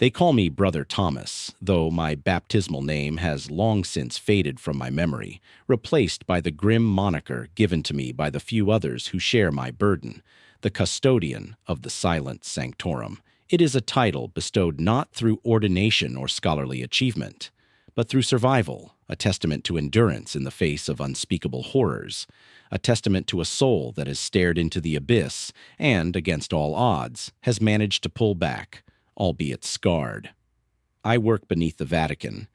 They call me Brother Thomas, though my baptismal name has long since faded from my memory, replaced by the grim moniker given to me by the few others who share my burden, the Custodian of the Silent Sanctorum. It is a title bestowed not through ordination or scholarly achievement, but through survival, a testament to endurance in the face of unspeakable horrors, a testament to a soul that has stared into the abyss and, against all odds, has managed to pull back, albeit scarred. I work beneath the Vatican,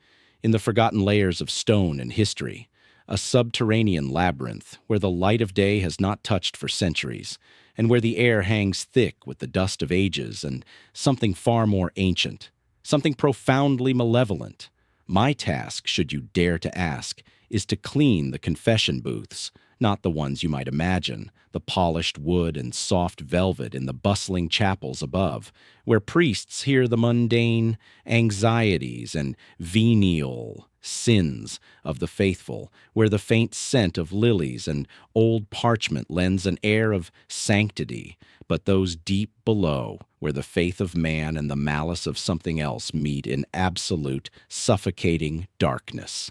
in the forgotten layers of stone and history, a subterranean labyrinth where the light of day has not touched for centuries, and where the air hangs thick with the dust of ages and something far more ancient, something profoundly malevolent. My task, should you dare to ask, is to clean the confession booths, not the ones you might imagine, the polished wood and soft velvet in the bustling chapels above, where priests hear the mundane anxieties and venial sins of the faithful, where the faint scent of lilies and old parchment lends an air of sanctity, but those deep below, where the faith of man and the malice of something else meet in absolute, suffocating darkness.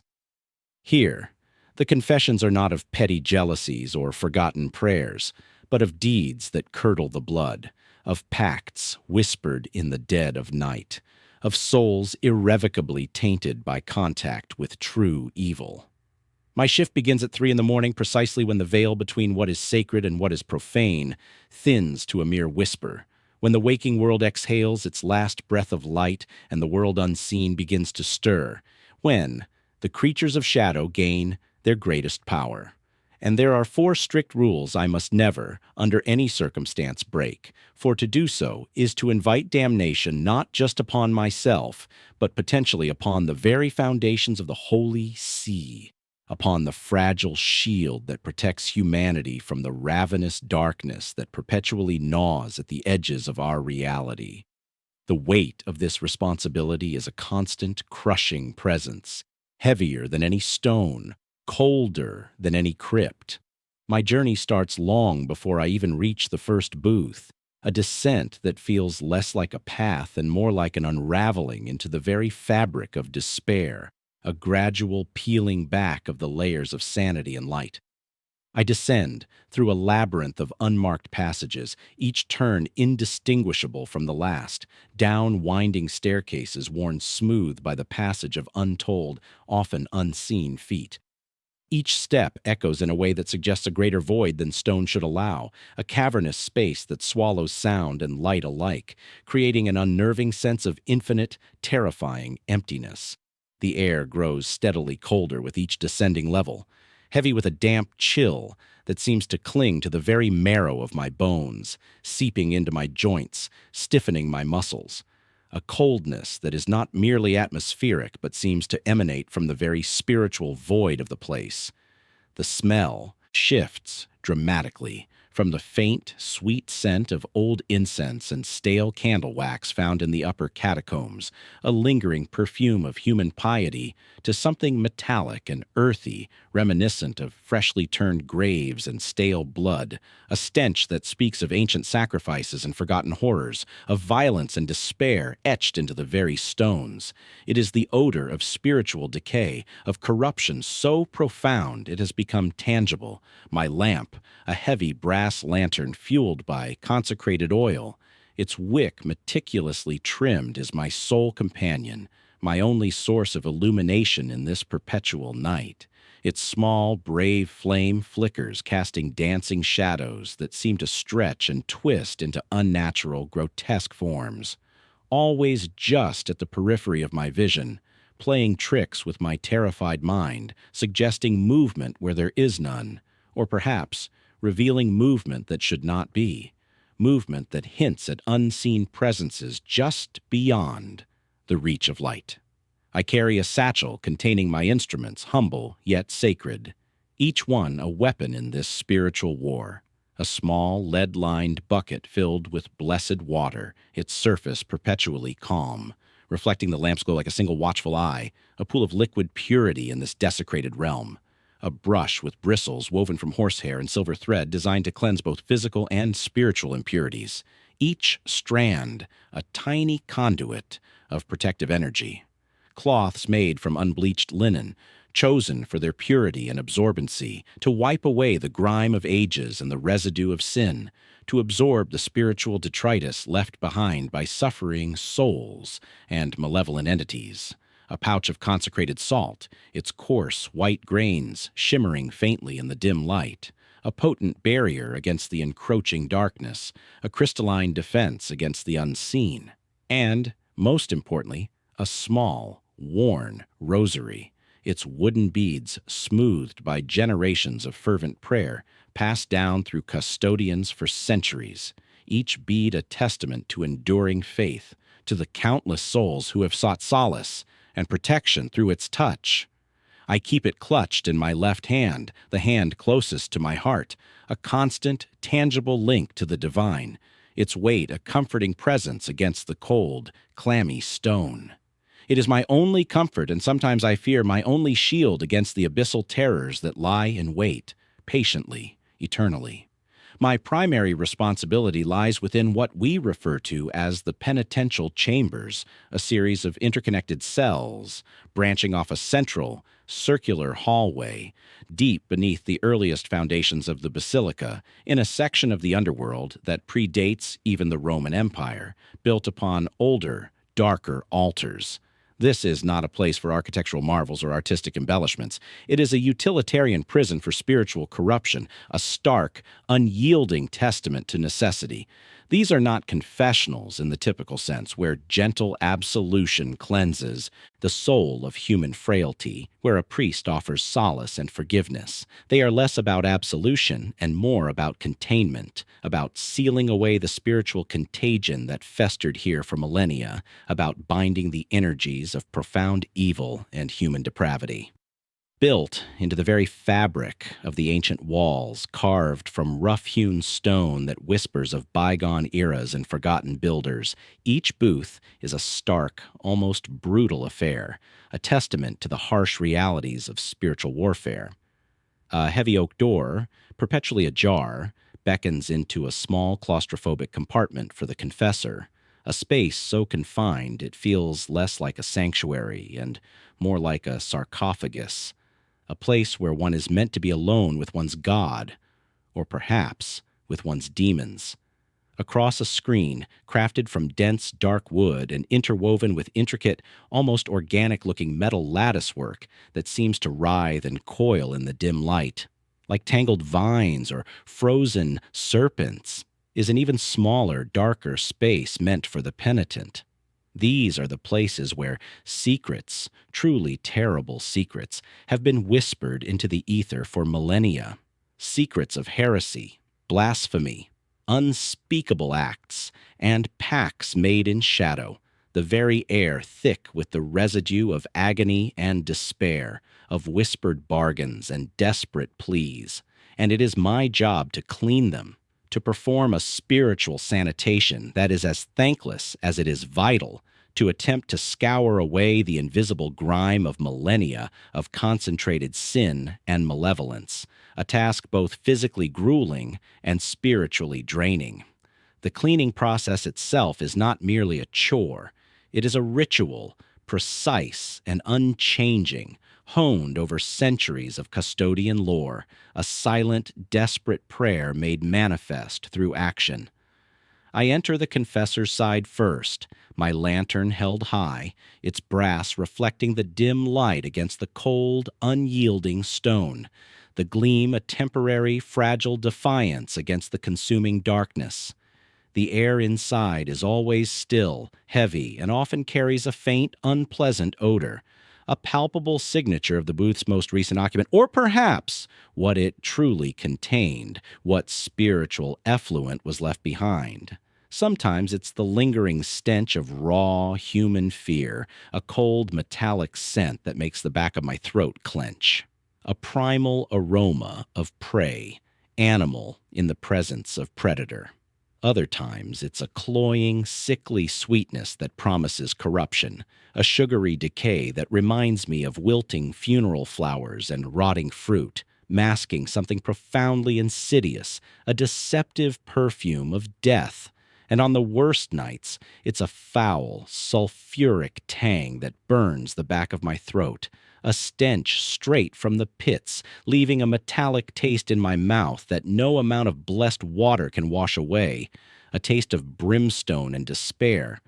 Here, the confessions are not of petty jealousies or forgotten prayers, but of deeds that curdle the blood, of pacts whispered in the dead of night, of souls irrevocably tainted by contact with true evil. My shift begins at 3 in the morning, precisely when the veil between what is sacred and what is profane thins to a mere whisper, when the waking world exhales its last breath of light and the world unseen begins to stir, when the creatures of shadow gain their greatest power. And there are 4 strict rules I must never, under any circumstance, break, for to do so is to invite damnation not just upon myself, but potentially upon the very foundations of the holy see, upon the fragile shield that protects humanity from the ravenous darkness that perpetually gnaws at the edges of our reality. The weight of this responsibility is a constant, crushing presence, heavier than any stone, colder than any crypt. My journey starts long before I even reach the first booth, a descent that feels less like a path and more like an unraveling into the very fabric of despair, a gradual peeling back of the layers of sanity and light. I descend through a labyrinth of unmarked passages, each turn indistinguishable from the last, down winding staircases worn smooth by the passage of untold, often unseen feet. Each step echoes in a way that suggests a greater void than stone should allow, a cavernous space that swallows sound and light alike, creating an unnerving sense of infinite, terrifying emptiness. The air grows steadily colder with each descending level, heavy with a damp chill that seems to cling to the very marrow of my bones, seeping into my joints, stiffening my muscles. A coldness that is not merely atmospheric but seems to emanate from the very spiritual void of the place. The smell shifts dramatically from the faint, sweet scent of old incense and stale candle wax found in the upper catacombs, a lingering perfume of human piety, to something metallic and earthy, reminiscent of freshly turned graves and stale blood, a stench that speaks of ancient sacrifices and forgotten horrors, of violence and despair etched into the very stones. It is the odor of spiritual decay, of corruption so profound it has become tangible. My lamp, a heavy brass lantern fueled by consecrated oil, its wick meticulously trimmed, is my sole companion, my only source of illumination in this perpetual night. Its small, brave flame flickers, casting dancing shadows that seem to stretch and twist into unnatural, grotesque forms, always just at the periphery of my vision, playing tricks with my terrified mind, suggesting movement where there is none, or perhaps revealing movement that should not be, movement that hints at unseen presences just beyond the reach of light. I carry a satchel containing my instruments, humble yet sacred, each one a weapon in this spiritual war. A small, lead-lined bucket filled with blessed water, its surface perpetually calm, reflecting the lamp's glow like a single watchful eye, a pool of liquid purity in this desecrated realm. A brush with bristles woven from horsehair and silver thread designed to cleanse both physical and spiritual impurities. each strand a tiny conduit of protective energy. Cloths made from unbleached linen, chosen for their purity and absorbency, to wipe away the grime of ages and the residue of sin, to absorb the spiritual detritus left behind by suffering souls and malevolent entities. A pouch of consecrated salt, its coarse white grains shimmering faintly in the dim light. A potent barrier against the encroaching darkness, a crystalline defense against the unseen. And, most importantly, a small, worn rosary, its wooden beads smoothed by generations of fervent prayer, passed down through custodians for centuries, each bead a testament to enduring faith, to the countless souls who have sought solace and protection through its touch. I keep it clutched in my left hand, the hand closest to my heart, a constant, tangible link to the divine, its weight a comforting presence against the cold, clammy stone. It is my only comfort, and sometimes I fear my only shield against the abyssal terrors that lie in wait, patiently, eternally. My primary responsibility lies within what we refer to as the penitential chambers, a series of interconnected cells, branching off a central, circular hallway, deep beneath the earliest foundations of the basilica, in a section of the underworld that predates even the Roman Empire, built upon older, darker altars. This is not a place for architectural marvels or artistic embellishments. It is a utilitarian prison for spiritual corruption, a stark, unyielding testament to necessity. These are not confessionals in the typical sense, where gentle absolution cleanses the soul of human frailty, where a priest offers solace and forgiveness. They are less about absolution and more about containment, about sealing away the spiritual contagion that festered here for millennia, about binding the energies of profound evil and human depravity. Built into the very fabric of the ancient walls, carved from rough-hewn stone that whispers of bygone eras and forgotten builders, each booth is a stark, almost brutal affair, a testament to the harsh realities of spiritual warfare. A heavy oak door, perpetually ajar, beckons into a small claustrophobic compartment for the confessor, a space so confined it feels less like a sanctuary and more like a sarcophagus, a place where one is meant to be alone with one's God, or perhaps with one's demons. Across a screen, crafted from dense, dark wood and interwoven with intricate, almost organic-looking metal latticework that seems to writhe and coil in the dim light, like tangled vines or frozen serpents, is an even smaller, darker space meant for the penitent. These are the places where secrets, truly terrible secrets, have been whispered into the ether for millennia. Secrets of heresy, blasphemy, unspeakable acts, and pacts made in shadow, the very air thick with the residue of agony and despair, of whispered bargains and desperate pleas. And it is my job to clean them, to perform a spiritual sanitation that is as thankless as it is vital, to attempt to scour away the invisible grime of millennia of concentrated sin and malevolence, a task both physically grueling and spiritually draining. The cleaning process itself is not merely a chore. It is a ritual, precise and unchanging, honed over centuries of custodian lore, a silent, desperate prayer made manifest through action. I enter the confessor's side first, my lantern held high, its brass reflecting the dim light against the cold, unyielding stone, the gleam a temporary, fragile defiance against the consuming darkness. The air inside is always still, heavy, and often carries a faint, unpleasant odor, a palpable signature of the booth's most recent occupant, or perhaps what it truly contained, what spiritual effluent was left behind. Sometimes it's the lingering stench of raw, human fear, a cold, metallic scent that makes the back of my throat clench. A primal aroma of prey, animal in the presence of predator. Other times, it's a cloying, sickly sweetness that promises corruption, a sugary decay that reminds me of wilting funeral flowers and rotting fruit, masking something profoundly insidious, a deceptive perfume of death, And on the worst nights, it's a foul, sulfuric tang that burns the back of my throat, a stench straight from the pits, leaving a metallic taste in my mouth that no amount of blessed water can wash away, a taste of brimstone and despair.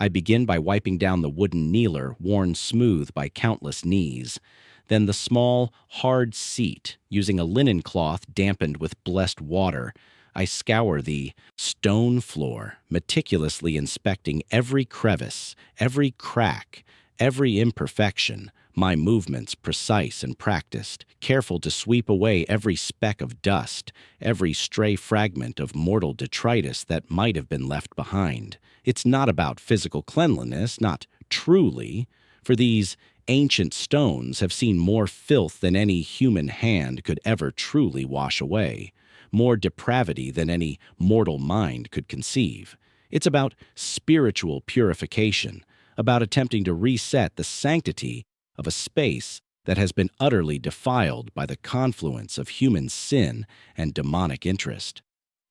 I begin by wiping down the wooden kneeler worn smooth by countless knees, then the small, hard seat, using a linen cloth dampened with blessed water. I scour the stone floor, meticulously inspecting every crevice, every crack, every imperfection, my movements precise and practiced, careful to sweep away every speck of dust, every stray fragment of mortal detritus that might have been left behind. It's not about physical cleanliness, not truly, for these ancient stones have seen more filth than any human hand could ever truly wash away, more depravity than any mortal mind could conceive. It's about spiritual purification, about attempting to reset the sanctity of a space that has been utterly defiled by the confluence of human sin and demonic interest.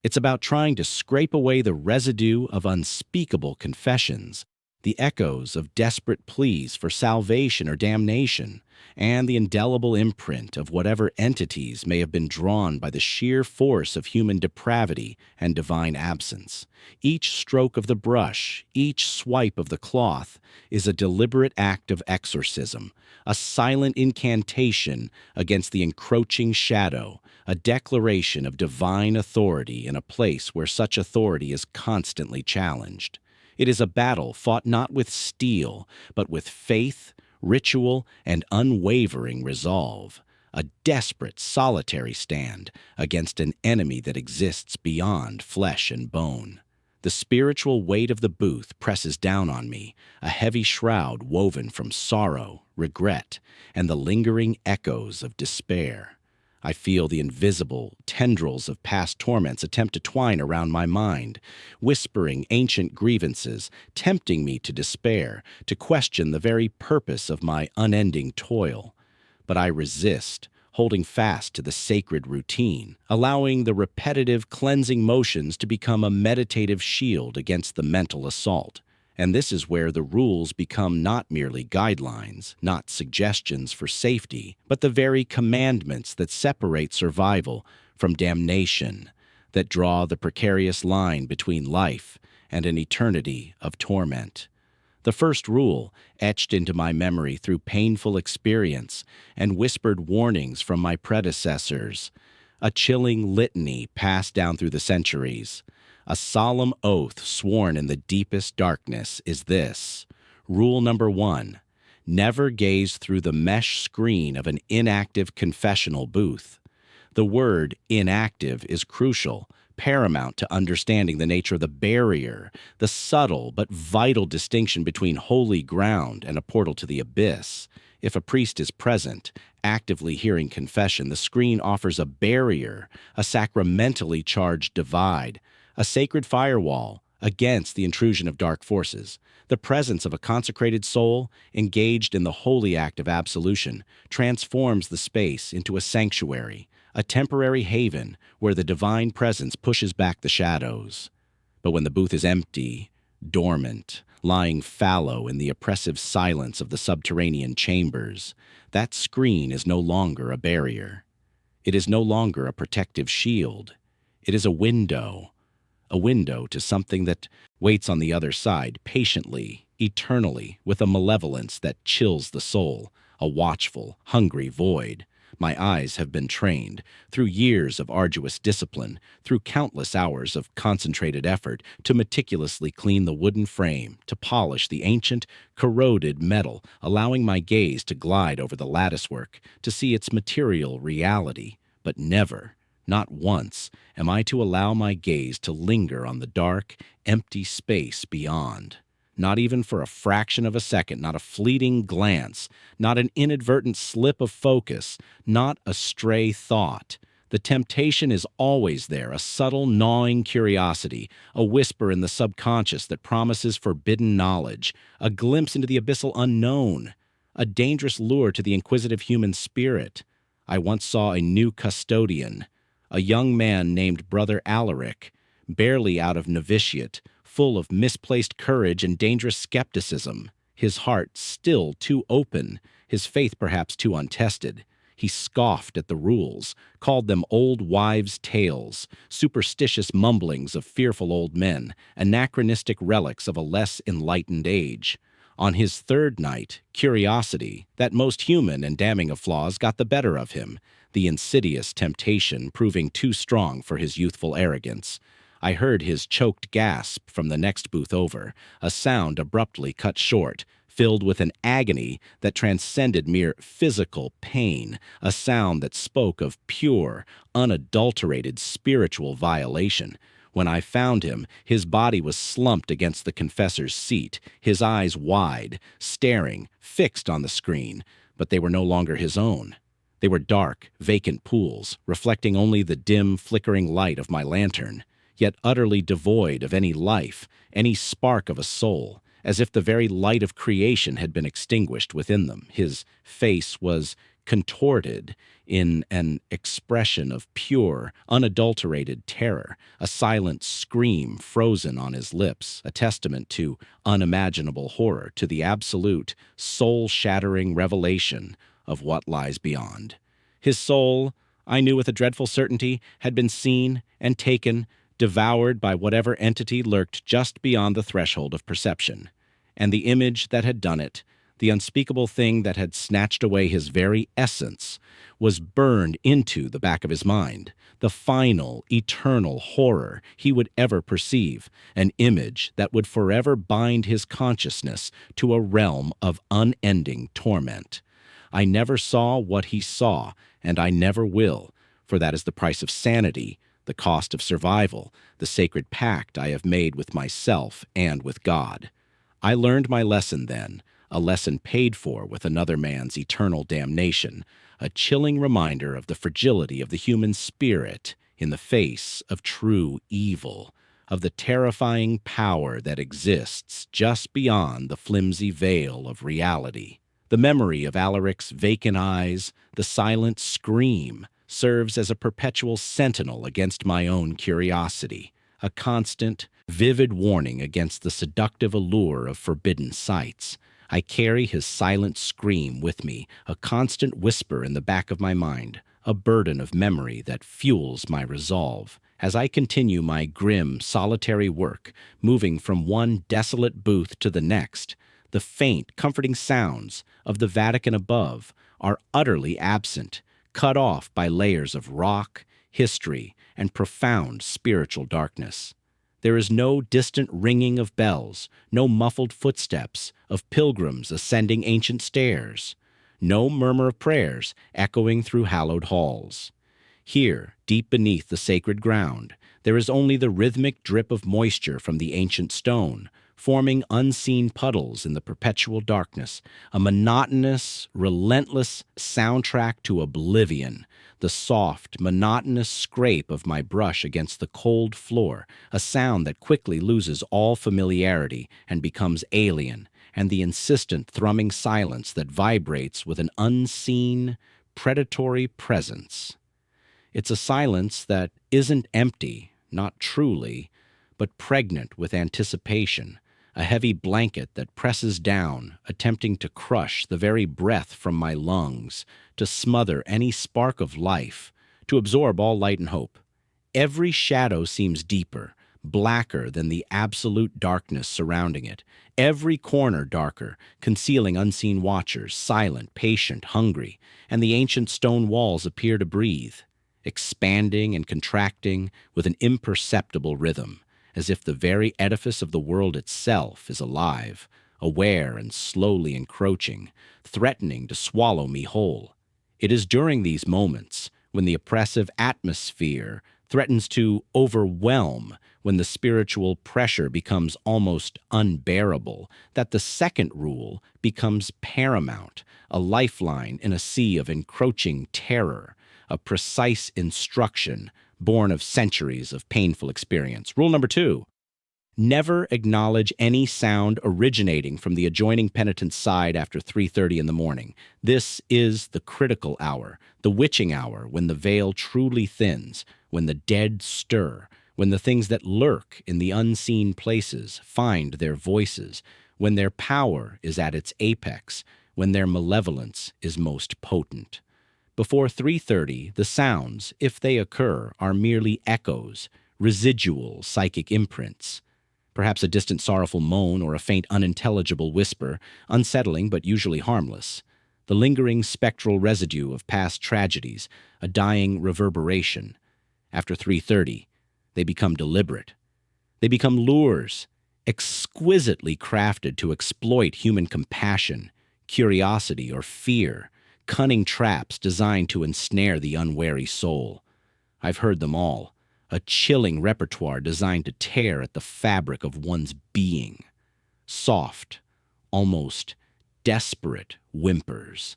It's about trying to scrape away the residue of unspeakable confessions, the echoes of desperate pleas for salvation or damnation, and the indelible imprint of whatever entities may have been drawn by the sheer force of human depravity and divine absence. Each stroke of the brush, each swipe of the cloth, is a deliberate act of exorcism, a silent incantation against the encroaching shadow, a declaration of divine authority in a place where such authority is constantly challenged. It is a battle fought not with steel, but with faith, ritual, and unwavering resolve. A desperate, solitary stand against an enemy that exists beyond flesh and bone. The spiritual weight of the booth presses down on me, a heavy shroud woven from sorrow, regret, and the lingering echoes of despair. I feel the invisible tendrils of past torments attempt to twine around my mind, whispering ancient grievances, tempting me to despair, to question the very purpose of my unending toil. But I resist, holding fast to the sacred routine, allowing the repetitive cleansing motions to become a meditative shield against the mental assault. And this is where the rules become not merely guidelines, not suggestions for safety, but the very commandments that separate survival from damnation, that draw the precarious line between life and an eternity of torment. The first rule, etched into my memory through painful experience and whispered warnings from my predecessors, a chilling litany passed down through the centuries. A solemn oath sworn in the deepest darkness is this. Rule number 1, never gaze through the mesh screen of an inactive confessional booth. The word inactive is crucial, paramount to understanding the nature of the barrier, the subtle but vital distinction between holy ground and a portal to the abyss. If a priest is present, actively hearing confession, the screen offers a barrier, a sacramentally charged divide, a sacred firewall against the intrusion of dark forces. The presence of a consecrated soul, engaged in the holy act of absolution, transforms the space into a sanctuary, a temporary haven where the divine presence pushes back the shadows. But when the booth is empty, dormant, lying fallow in the oppressive silence of the subterranean chambers, that screen is no longer a barrier. It is no longer a protective shield. It is a window to something that waits on the other side, patiently, eternally, with a malevolence that chills the soul, a watchful, hungry void. My eyes have been trained, through years of arduous discipline, through countless hours of concentrated effort, to meticulously clean the wooden frame, to polish the ancient, corroded metal, allowing my gaze to glide over the latticework, to see its material reality, but never, not once, am I to allow my gaze to linger on the dark, empty space beyond. Not even for a fraction of a second, not a fleeting glance, not an inadvertent slip of focus, not a stray thought. The temptation is always there, a subtle, gnawing curiosity, a whisper in the subconscious that promises forbidden knowledge, a glimpse into the abyssal unknown, a dangerous lure to the inquisitive human spirit. I once saw a new custodian, a young man named Brother Alaric, barely out of novitiate, full of misplaced courage and dangerous skepticism, his heart still too open, his faith perhaps too untested. He scoffed at the rules, called them old wives' tales, superstitious mumblings of fearful old men, anachronistic relics of a less enlightened age. On his third night, curiosity, that most human and damning of flaws, got the better of him, the insidious temptation proving too strong for his youthful arrogance. I heard his choked gasp from the next booth over, a sound abruptly cut short, filled with an agony that transcended mere physical pain, a sound that spoke of pure, unadulterated spiritual violation. When I found him, his body was slumped against the confessor's seat, his eyes wide, staring, fixed on the screen, but they were no longer his own. They were dark, vacant pools, reflecting only the dim, flickering light of my lantern, yet utterly devoid of any life, any spark of a soul, as if the very light of creation had been extinguished within them. His face was contorted in an expression of pure, unadulterated terror, a silent scream frozen on his lips, a testament to unimaginable horror, to the absolute, soul-shattering revelation of what lies beyond. His soul, I knew with a dreadful certainty, had been seen and taken, devoured by whatever entity lurked just beyond the threshold of perception. And the image that had done it, the unspeakable thing that had snatched away his very essence, was burned into the back of his mind, the final, eternal horror he would ever perceive, an image that would forever bind his consciousness to a realm of unending torment. I never saw what he saw, and I never will, for that is the price of sanity, the cost of survival, the sacred pact I have made with myself and with God. I learned my lesson then, a lesson paid for with another man's eternal damnation, a chilling reminder of the fragility of the human spirit in the face of true evil, of the terrifying power that exists just beyond the flimsy veil of reality. The memory of Alaric's vacant eyes, the silent scream, serves as a perpetual sentinel against my own curiosity, a constant, vivid warning against the seductive allure of forbidden sights. I carry his silent scream with me, a constant whisper in the back of my mind, a burden of memory that fuels my resolve. As I continue my grim, solitary work, moving from one desolate booth to the next, the faint, comforting sounds of the Vatican above are utterly absent, cut off by layers of rock, history, and profound spiritual darkness. There is no distant ringing of bells, no muffled footsteps of pilgrims ascending ancient stairs, no murmur of prayers echoing through hallowed halls. Here, deep beneath the sacred ground, there is only the rhythmic drip of moisture from the ancient stone, forming unseen puddles in the perpetual darkness, a monotonous, relentless soundtrack to oblivion, the soft, monotonous scrape of my brush against the cold floor, a sound that quickly loses all familiarity and becomes alien, and the insistent thrumming silence that vibrates with an unseen, predatory presence. It's a silence that isn't empty, not truly, but pregnant with anticipation, a heavy blanket that presses down, attempting to crush the very breath from my lungs, to smother any spark of life, to absorb all light and hope. Every shadow seems deeper, blacker than the absolute darkness surrounding it, every corner darker, concealing unseen watchers, silent, patient, hungry, and the ancient stone walls appear to breathe, expanding and contracting with an imperceptible rhythm, as if the very edifice of the world itself is alive, aware and slowly encroaching, threatening to swallow me whole. It is during these moments, when the oppressive atmosphere threatens to overwhelm, when the spiritual pressure becomes almost unbearable, that the second rule becomes paramount, a lifeline in a sea of encroaching terror, a precise instruction born of centuries of painful experience. Rule number 2, never acknowledge any sound originating from the adjoining penitent's side after 3:30 in the morning. This is the critical hour, the witching hour, when the veil truly thins, when the dead stir, when the things that lurk in the unseen places find their voices, when their power is at its apex, when their malevolence is most potent. Before 3:30, the sounds, if they occur, are merely echoes, residual psychic imprints. Perhaps a distant sorrowful moan or a faint unintelligible whisper, unsettling but usually harmless. The lingering spectral residue of past tragedies, a dying reverberation. After 3:30, they become deliberate. They become lures, exquisitely crafted to exploit human compassion, curiosity, or fear, cunning traps designed to ensnare the unwary soul. I've heard them all, a chilling repertoire designed to tear at the fabric of one's being. Soft, almost desperate whimpers,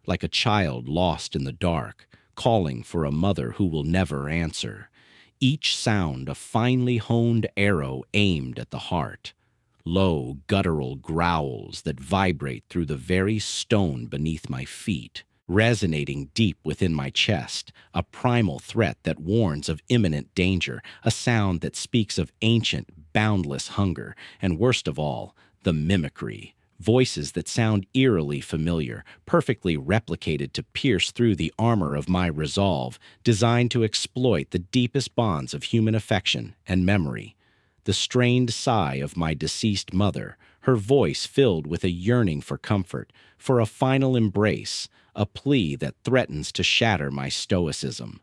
like a child lost in the dark, calling for a mother who will never answer. Each sound a finely honed arrow aimed at the heart. Low, guttural growls that vibrate through the very stone beneath my feet, resonating deep within my chest, a primal threat that warns of imminent danger, a sound that speaks of ancient, boundless hunger, and worst of all, the mimicry. Voices that sound eerily familiar, perfectly replicated to pierce through the armor of my resolve, designed to exploit the deepest bonds of human affection and memory. The strained sigh of my deceased mother, her voice filled with a yearning for comfort, for a final embrace, a plea that threatens to shatter my stoicism.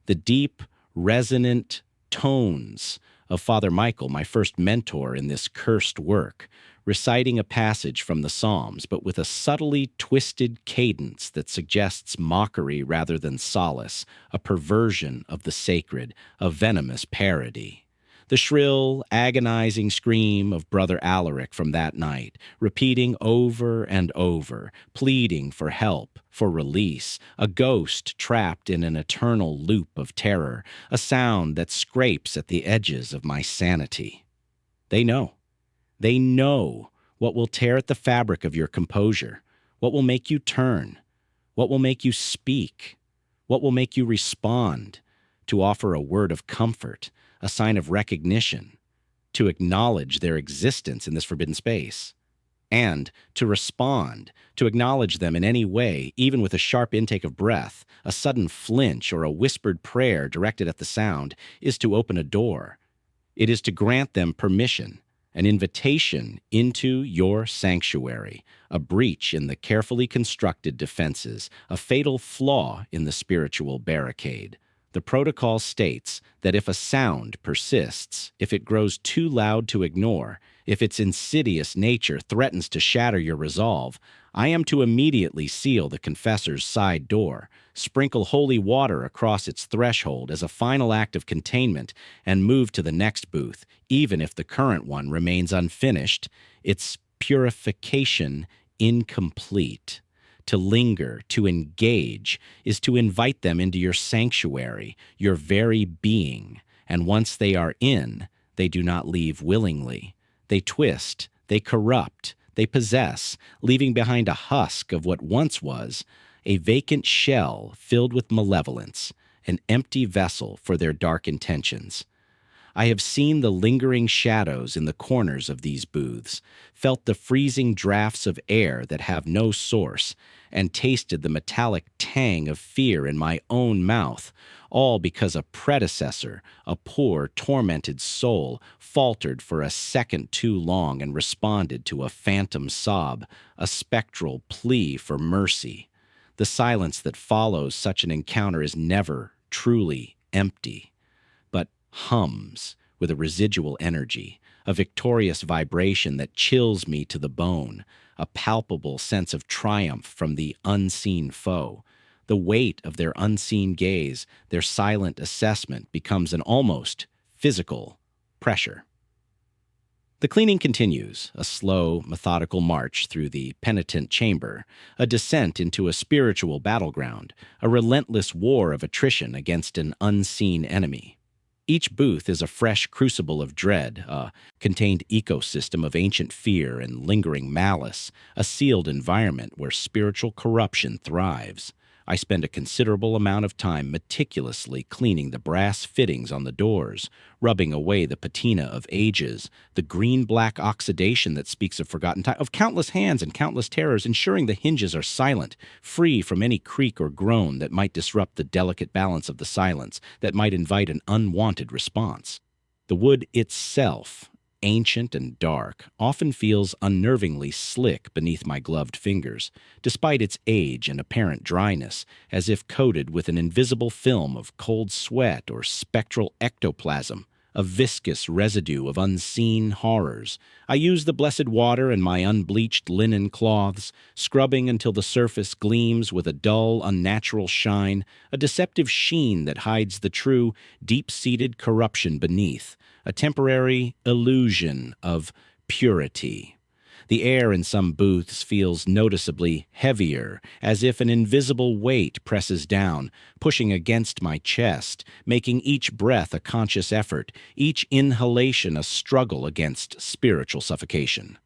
The deep, resonant tones of Father Michael, my first mentor in this cursed work, reciting a passage from the Psalms, but with a subtly twisted cadence that suggests mockery rather than solace, a perversion of the sacred, a venomous parody. The shrill, agonizing scream of Brother Alaric from that night, repeating over and over, pleading for help, for release, a ghost trapped in an eternal loop of terror, a sound that scrapes at the edges of my sanity. They know. They know what will tear at the fabric of your composure, what will make you turn, what will make you speak, what will make you respond, to offer a word of comfort, a sign of recognition, to acknowledge their existence in this forbidden space, and to respond, to acknowledge them in any way, even with a sharp intake of breath, a sudden flinch, or a whispered prayer directed at the sound, is to open a door. It is to grant them permission, an invitation into your sanctuary, a breach in the carefully constructed defenses, a fatal flaw in the spiritual barricade. The protocol states that if a sound persists, if it grows too loud to ignore, if its insidious nature threatens to shatter your resolve, I am to immediately seal the confessor's side door, sprinkle holy water across its threshold as a final act of containment, and move to the next booth, even if the current one remains unfinished, its purification incomplete. To linger, to engage, is to invite them into your sanctuary, your very being, and once they are in, they do not leave willingly. They twist, they corrupt, they possess, leaving behind a husk of what once was, a vacant shell filled with malevolence, an empty vessel for their dark intentions. I have seen the lingering shadows in the corners of these booths, felt the freezing drafts of air that have no source, and tasted the metallic tang of fear in my own mouth, all because a predecessor, a poor, tormented soul, faltered for a second too long and responded to a phantom sob, a spectral plea for mercy. The silence that follows such an encounter is never truly empty, but hums with a residual energy, a victorious vibration that chills me to the bone, a palpable sense of triumph from the unseen foe. The weight of their unseen gaze, their silent assessment, becomes an almost physical pressure. The cleaning continues, a slow, methodical march through the penitent chamber, a descent into a spiritual battleground, a relentless war of attrition against an unseen enemy. Each booth is a fresh crucible of dread, a contained ecosystem of ancient fear and lingering malice, a sealed environment where spiritual corruption thrives. I spend a considerable amount of time meticulously cleaning the brass fittings on the doors, rubbing away the patina of ages, the green-black oxidation that speaks of forgotten time, of countless hands and countless terrors, ensuring the hinges are silent, free from any creak or groan that might disrupt the delicate balance of the silence, that might invite an unwanted response. The wood itself, ancient and dark, often feels unnervingly slick beneath my gloved fingers, despite its age and apparent dryness, as if coated with an invisible film of cold sweat or spectral ectoplasm, a viscous residue of unseen horrors. I use the blessed water and my unbleached linen cloths, scrubbing until the surface gleams with a dull, unnatural shine, a deceptive sheen that hides the true, deep-seated corruption beneath, a temporary illusion of purity. The air in some booths feels noticeably heavier, as if an invisible weight presses down, pushing against my chest, making each breath a conscious effort, each inhalation a struggle against spiritual suffocation.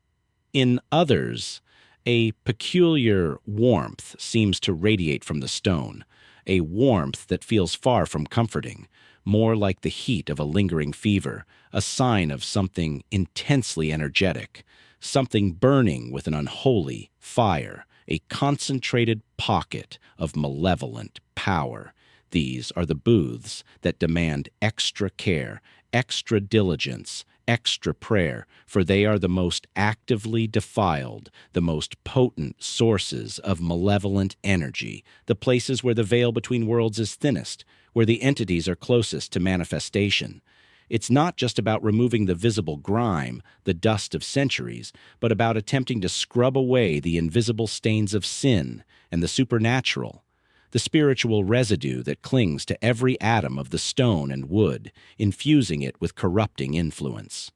In others, a peculiar warmth seems to radiate from the stone, a warmth that feels far from comforting, more like the heat of a lingering fever, a sign of something intensely energetic, something burning with an unholy fire, a concentrated pocket of malevolent power. These are the booths that demand extra care, extra diligence, extra prayer, for they are the most actively defiled, the most potent sources of malevolent energy, the places where the veil between worlds is thinnest, where the entities are closest to manifestation. It's not just about removing the visible grime, the dust of centuries, but about attempting to scrub away the invisible stains of sin and the supernatural, the spiritual residue that clings to every atom of the stone and wood, infusing it with corrupting influence.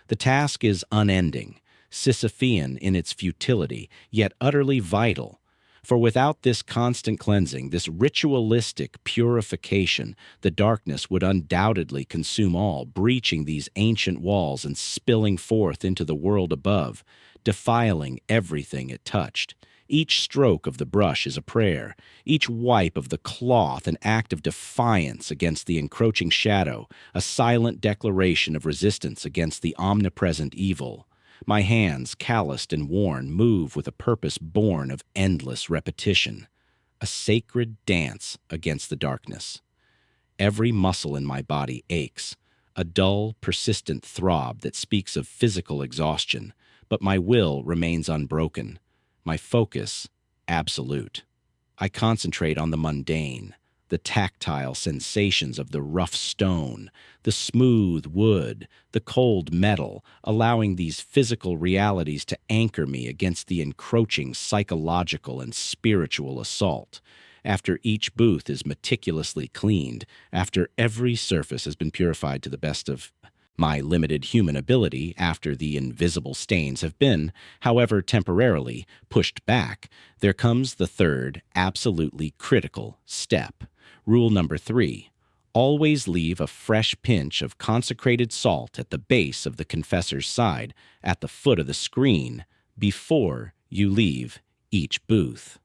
The task is unending, Sisyphean in its futility, yet utterly vital. For without this constant cleansing, this ritualistic purification, the darkness would undoubtedly consume all, breaching these ancient walls and spilling forth into the world above, defiling everything it touched. Each stroke of the brush is a prayer, each wipe of the cloth an act of defiance against the encroaching shadow, a silent declaration of resistance against the omnipresent evil. My hands, calloused and worn, move with a purpose born of endless repetition, a sacred dance against the darkness. Every muscle in my body aches, a dull, persistent throb that speaks of physical exhaustion, but my will remains unbroken, my focus absolute. I concentrate on the mundane, the tactile sensations of the rough stone, the smooth wood, the cold metal, allowing these physical realities to anchor me against the encroaching psychological and spiritual assault. After each booth is meticulously cleaned, after every surface has been purified to the best of my limited human ability, after the invisible stains have been, however temporarily, pushed back, there comes the third, absolutely critical step. Rule number 3. Always leave a fresh pinch of consecrated salt at the base of the confessor's side, at the foot of the screen, before you leave each booth.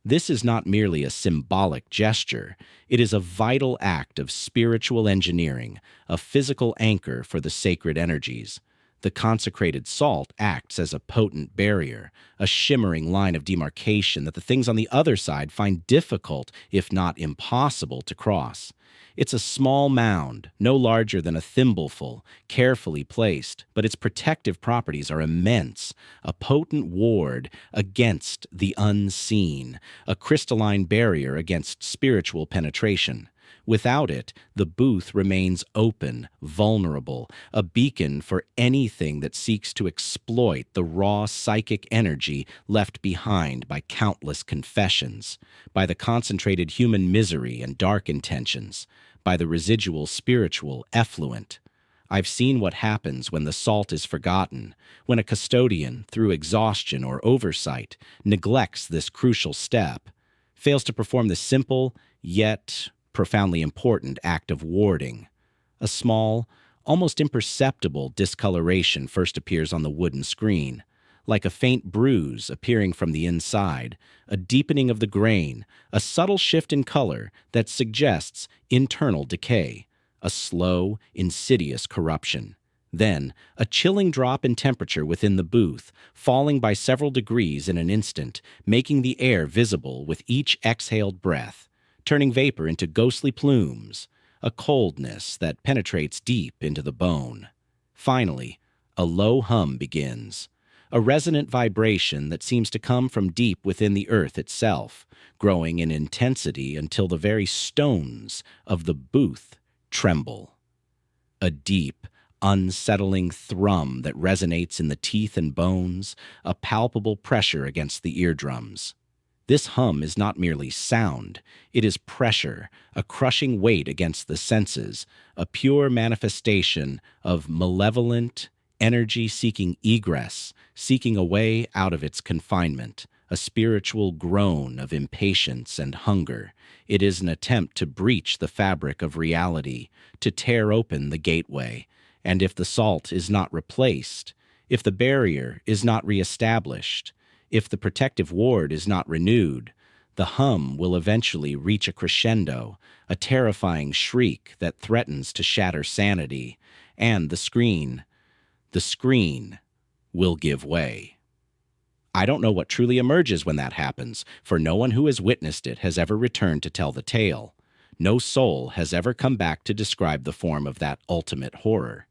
This is not merely a symbolic gesture. It is a vital act of spiritual engineering, a physical anchor for the sacred energies. The consecrated salt acts as a potent barrier, a shimmering line of demarcation that the things on the other side find difficult, if not impossible, to cross. It's a small mound, no larger than a thimbleful, carefully placed, but its protective properties are immense, a potent ward against the unseen, a crystalline barrier against spiritual penetration. Without it, the booth remains open, vulnerable, a beacon for anything that seeks to exploit the raw psychic energy left behind by countless confessions, by the concentrated human misery and dark intentions, by the residual spiritual effluent. I've seen what happens when the salt is forgotten, when a custodian, through exhaustion or oversight, neglects this crucial step, fails to perform the simple, yet profoundly important act of warding. A small, almost imperceptible discoloration first appears on the wooden screen, like a faint bruise appearing from the inside, a deepening of the grain, a subtle shift in color that suggests internal decay, a slow, insidious corruption. Then, a chilling drop in temperature within the booth, falling by several degrees in an instant, making the air visible with each exhaled breath, turning vapor into ghostly plumes, a coldness that penetrates deep into the bone. Finally, a low hum begins, a resonant vibration that seems to come from deep within the earth itself, growing in intensity until the very stones of the booth tremble. A deep, unsettling thrum that resonates in the teeth and bones, a palpable pressure against the eardrums. This hum is not merely sound, it is pressure, a crushing weight against the senses, a pure manifestation of malevolent, energy-seeking egress, seeking a way out of its confinement, a spiritual groan of impatience and hunger. It is an attempt to breach the fabric of reality, to tear open the gateway. And if the salt is not replaced, if the barrier is not reestablished, if the protective ward is not renewed, the hum will eventually reach a crescendo, a terrifying shriek that threatens to shatter sanity, and the screen will give way. I don't know what truly emerges when that happens, for no one who has witnessed it has ever returned to tell the tale. No soul has ever come back to describe the form of that ultimate horror.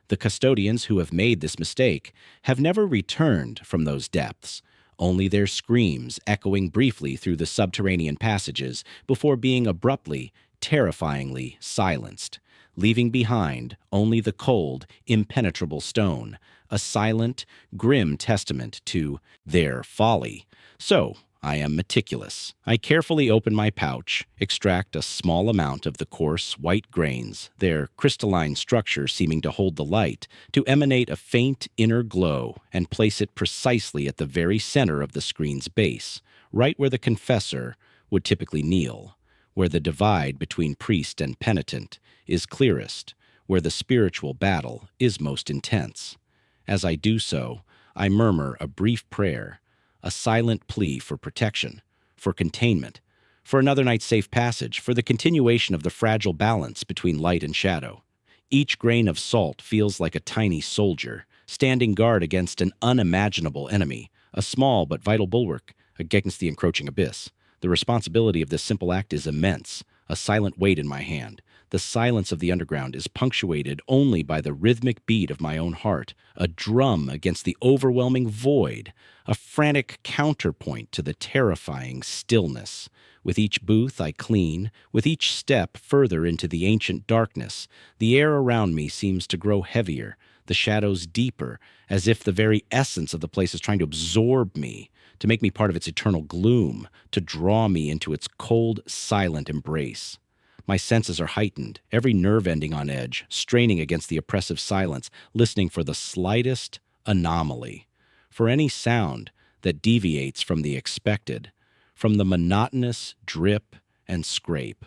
The custodians who have made this mistake have never returned from those depths, only their screams echoing briefly through the subterranean passages before being abruptly, terrifyingly silenced, leaving behind only the cold, impenetrable stone, a silent, grim testament to their folly. So, I am meticulous. I carefully open my pouch, extract a small amount of the coarse, white grains, their crystalline structure seeming to hold the light, to emanate a faint inner glow, and place it precisely at the very center of the screen's base, right where the confessor would typically kneel, where the divide between priest and penitent is clearest, where the spiritual battle is most intense. As I do so, I murmur a brief prayer, a silent plea for protection, for containment, for another night's safe passage, for the continuation of the fragile balance between light and shadow. Each grain of salt feels like a tiny soldier, standing guard against an unimaginable enemy, a small but vital bulwark against the encroaching abyss. The responsibility of this simple act is immense, a silent weight in my hand. The silence of the underground is punctuated only by the rhythmic beat of my own heart, a drum against the overwhelming void, a frantic counterpoint to the terrifying stillness. With each booth I clean, with each step further into the ancient darkness, the air around me seems to grow heavier, the shadows deeper, as if the very essence of the place is trying to absorb me, to make me part of its eternal gloom, to draw me into its cold, silent embrace. My senses are heightened, every nerve ending on edge, straining against the oppressive silence, listening for the slightest anomaly, for any sound that deviates from the expected, from the monotonous drip and scrape.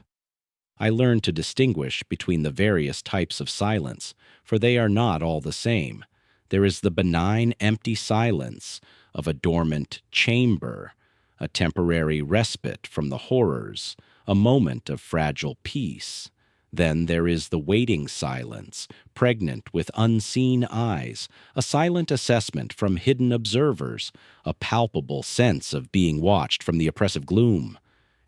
I learn to distinguish between the various types of silence, for they are not all the same. There is the benign, empty silence of a dormant chamber, a temporary respite from the horrors, a moment of fragile peace. Then there is the waiting silence, pregnant with unseen eyes, a silent assessment from hidden observers, a palpable sense of being watched from the oppressive gloom.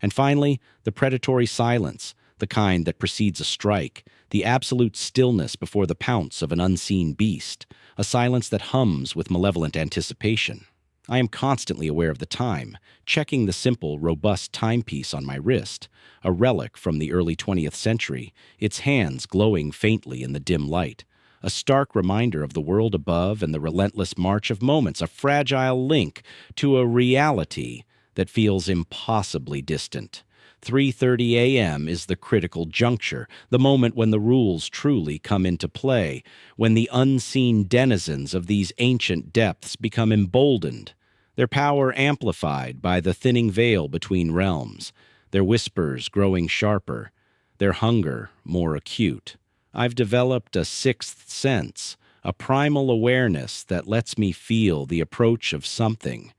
And finally, the predatory silence, the kind that precedes a strike, the absolute stillness before the pounce of an unseen beast, a silence that hums with malevolent anticipation. I am constantly aware of the time, checking the simple, robust timepiece on my wrist, a relic from the early 20th century, its hands glowing faintly in the dim light, a stark reminder of the world above and the relentless march of moments, a fragile link to a reality that feels impossibly distant. 3:30 a.m. is the critical juncture, the moment when the rules truly come into play, when the unseen denizens of these ancient depths become emboldened, their power amplified by the thinning veil between realms, their whispers growing sharper, their hunger more acute. I've developed a sixth sense, a primal awareness that lets me feel the approach of something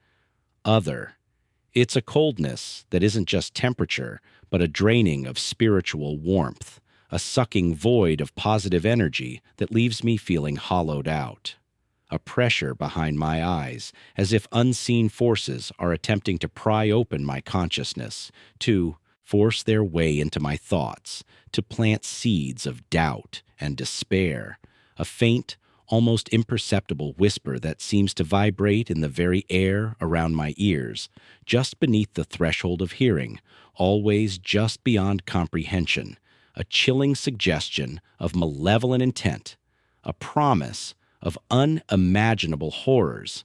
other. It's a coldness that isn't just temperature, but a draining of spiritual warmth, a sucking void of positive energy that leaves me feeling hollowed out. A pressure behind my eyes, as if unseen forces are attempting to pry open my consciousness, to force their way into my thoughts, to plant seeds of doubt and despair. A faint, almost imperceptible whisper that seems to vibrate in the very air around my ears, just beneath the threshold of hearing, always just beyond comprehension, a chilling suggestion of malevolent intent, a promise of unimaginable horrors.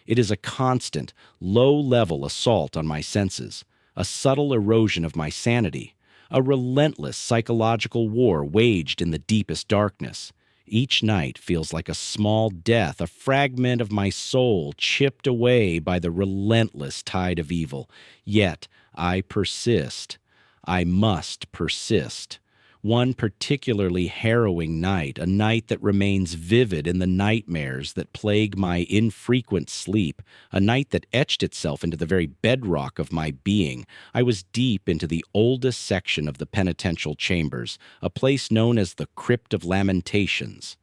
It is a constant, low-level assault on my senses, a subtle erosion of my sanity, a relentless psychological war waged in the deepest darkness. Each night feels like a small death, a fragment of my soul chipped away by the relentless tide of evil. Yet I persist. I must persist. One particularly harrowing night, a night that remains vivid in the nightmares that plague my infrequent sleep, a night that etched itself into the very bedrock of my being. I was deep into the oldest section of the penitential chambers, a place known as the Crypt of Lamentations.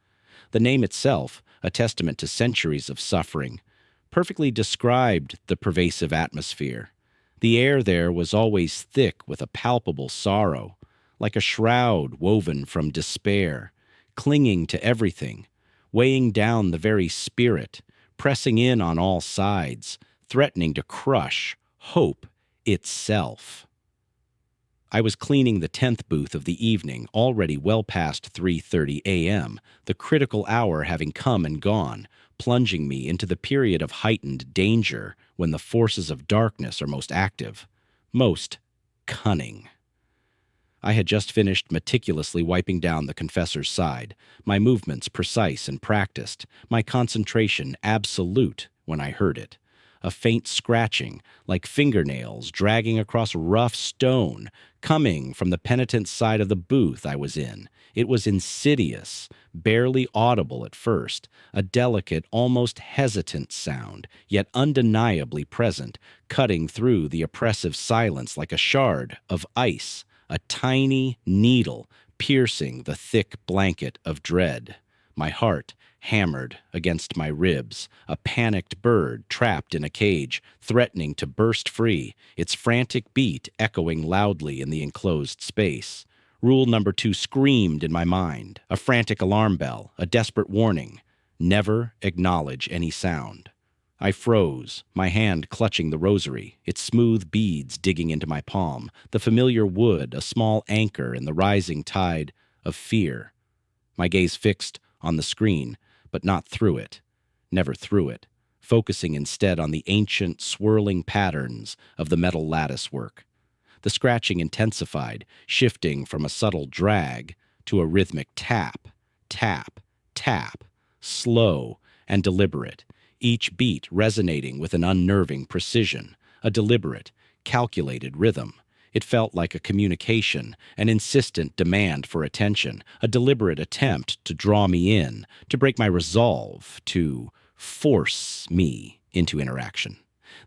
The name itself, a testament to centuries of suffering, perfectly described the pervasive atmosphere. The air there was always thick with a palpable sorrow, like a shroud woven from despair, clinging to everything, weighing down the very spirit, pressing in on all sides, threatening to crush hope itself. I was cleaning the 10th booth of the evening, already well past 3:30 a.m., the critical hour having come and gone, plunging me into the period of heightened danger when the forces of darkness are most active, most cunning. I had just finished meticulously wiping down the confessor's side, my movements precise and practiced, my concentration absolute when I heard it. A faint scratching, like fingernails dragging across rough stone, coming from the penitent's side of the booth I was in. It was insidious, barely audible at first, a delicate, almost hesitant sound, yet undeniably present, cutting through the oppressive silence like a shard of ice, a tiny needle piercing the thick blanket of dread. My heart hammered against my ribs, a panicked bird trapped in a cage, threatening to burst free, its frantic beat echoing loudly in the enclosed space. Rule number 2 screamed in my mind, a frantic alarm bell, a desperate warning. Never acknowledge any sound. I froze, my hand clutching the rosary, its smooth beads digging into my palm, the familiar wood a small anchor in the rising tide of fear. My gaze fixed on the screen, but not through it, never through it, focusing instead on the ancient, swirling patterns of the metal latticework. The scratching intensified, shifting from a subtle drag to a rhythmic tap, tap, tap, slow and deliberate, each beat resonating with an unnerving precision, a deliberate, calculated rhythm. It felt like a communication, an insistent demand for attention, a deliberate attempt to draw me in, to break my resolve, to force me into interaction.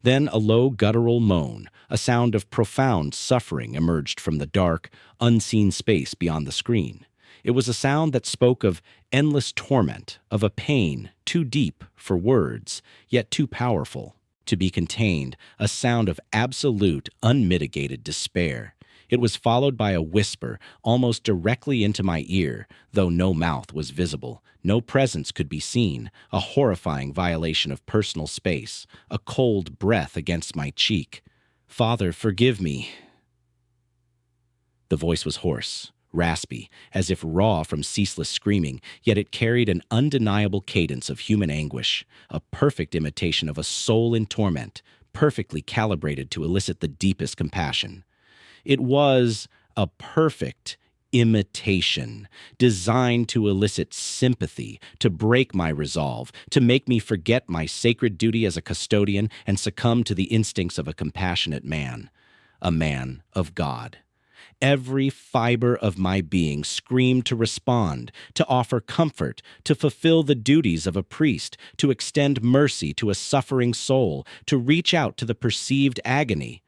Then a low guttural moan, a sound of profound suffering emerged from the dark, unseen space beyond the screen. It was a sound that spoke of endless torment, of a pain too deep for words, yet too powerful to be contained, a sound of absolute, unmitigated despair. It was followed by a whisper, almost directly into my ear, though no mouth was visible, no presence could be seen, a horrifying violation of personal space, a cold breath against my cheek. "Father, forgive me." The voice was hoarse, raspy, as if raw from ceaseless screaming, yet it carried an undeniable cadence of human anguish, a perfect imitation of a soul in torment, perfectly calibrated to elicit the deepest compassion. It was a perfect imitation, designed to elicit sympathy, to break my resolve, to make me forget my sacred duty as a custodian and succumb to the instincts of a compassionate man, a man of God. Every fiber of my being screamed to respond, to offer comfort, to fulfill the duties of a priest, to extend mercy to a suffering soul, to reach out to the perceived agony.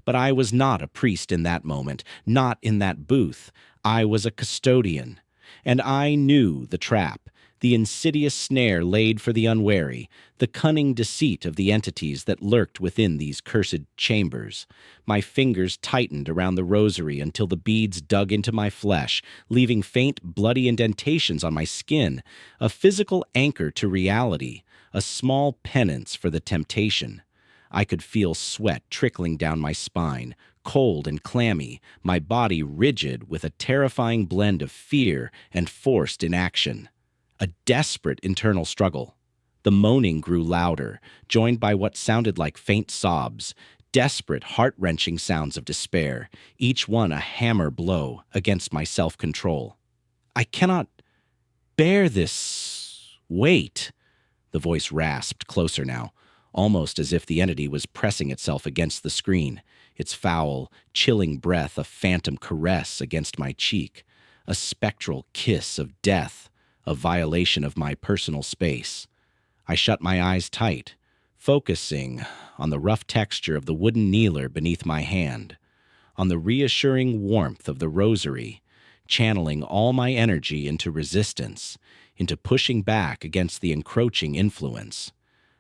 But I was not a priest in that moment, not in that booth. I was a custodian. And I knew the trap, the insidious snare laid for the unwary, the cunning deceit of the entities that lurked within these cursed chambers. My fingers tightened around the rosary until the beads dug into my flesh, leaving faint, bloody indentations on my skin, a physical anchor to reality, a small penance for the temptation. I could feel sweat trickling down my spine, cold and clammy, my body rigid with a terrifying blend of fear and forced inaction. A desperate internal struggle. The moaning grew louder, joined by what sounded like faint sobs, desperate, heart-wrenching sounds of despair, each one a hammer blow against my self-control. "I cannot bear this. Wait," the voice rasped closer now, almost as if the entity was pressing itself against the screen, its foul, chilling breath a phantom caress against my cheek, a spectral kiss of death, a violation of my personal space. I shut my eyes tight, focusing on the rough texture of the wooden kneeler beneath my hand, on the reassuring warmth of the rosary, channeling all my energy into resistance, into pushing back against the encroaching influence.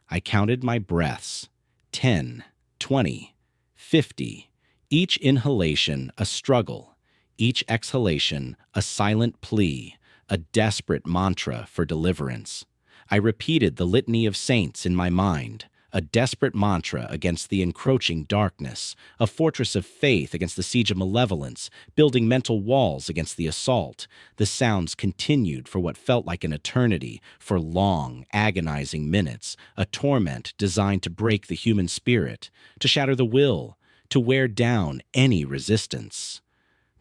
I counted my breaths, 10, 20, 50, each inhalation a struggle, each exhalation a silent plea, a desperate mantra for deliverance. I repeated the litany of saints in my mind, a desperate mantra against the encroaching darkness, a fortress of faith against the siege of malevolence, building mental walls against the assault. The sounds continued for what felt like an eternity, for long, agonizing minutes, a torment designed to break the human spirit, to shatter the will, to wear down any resistance.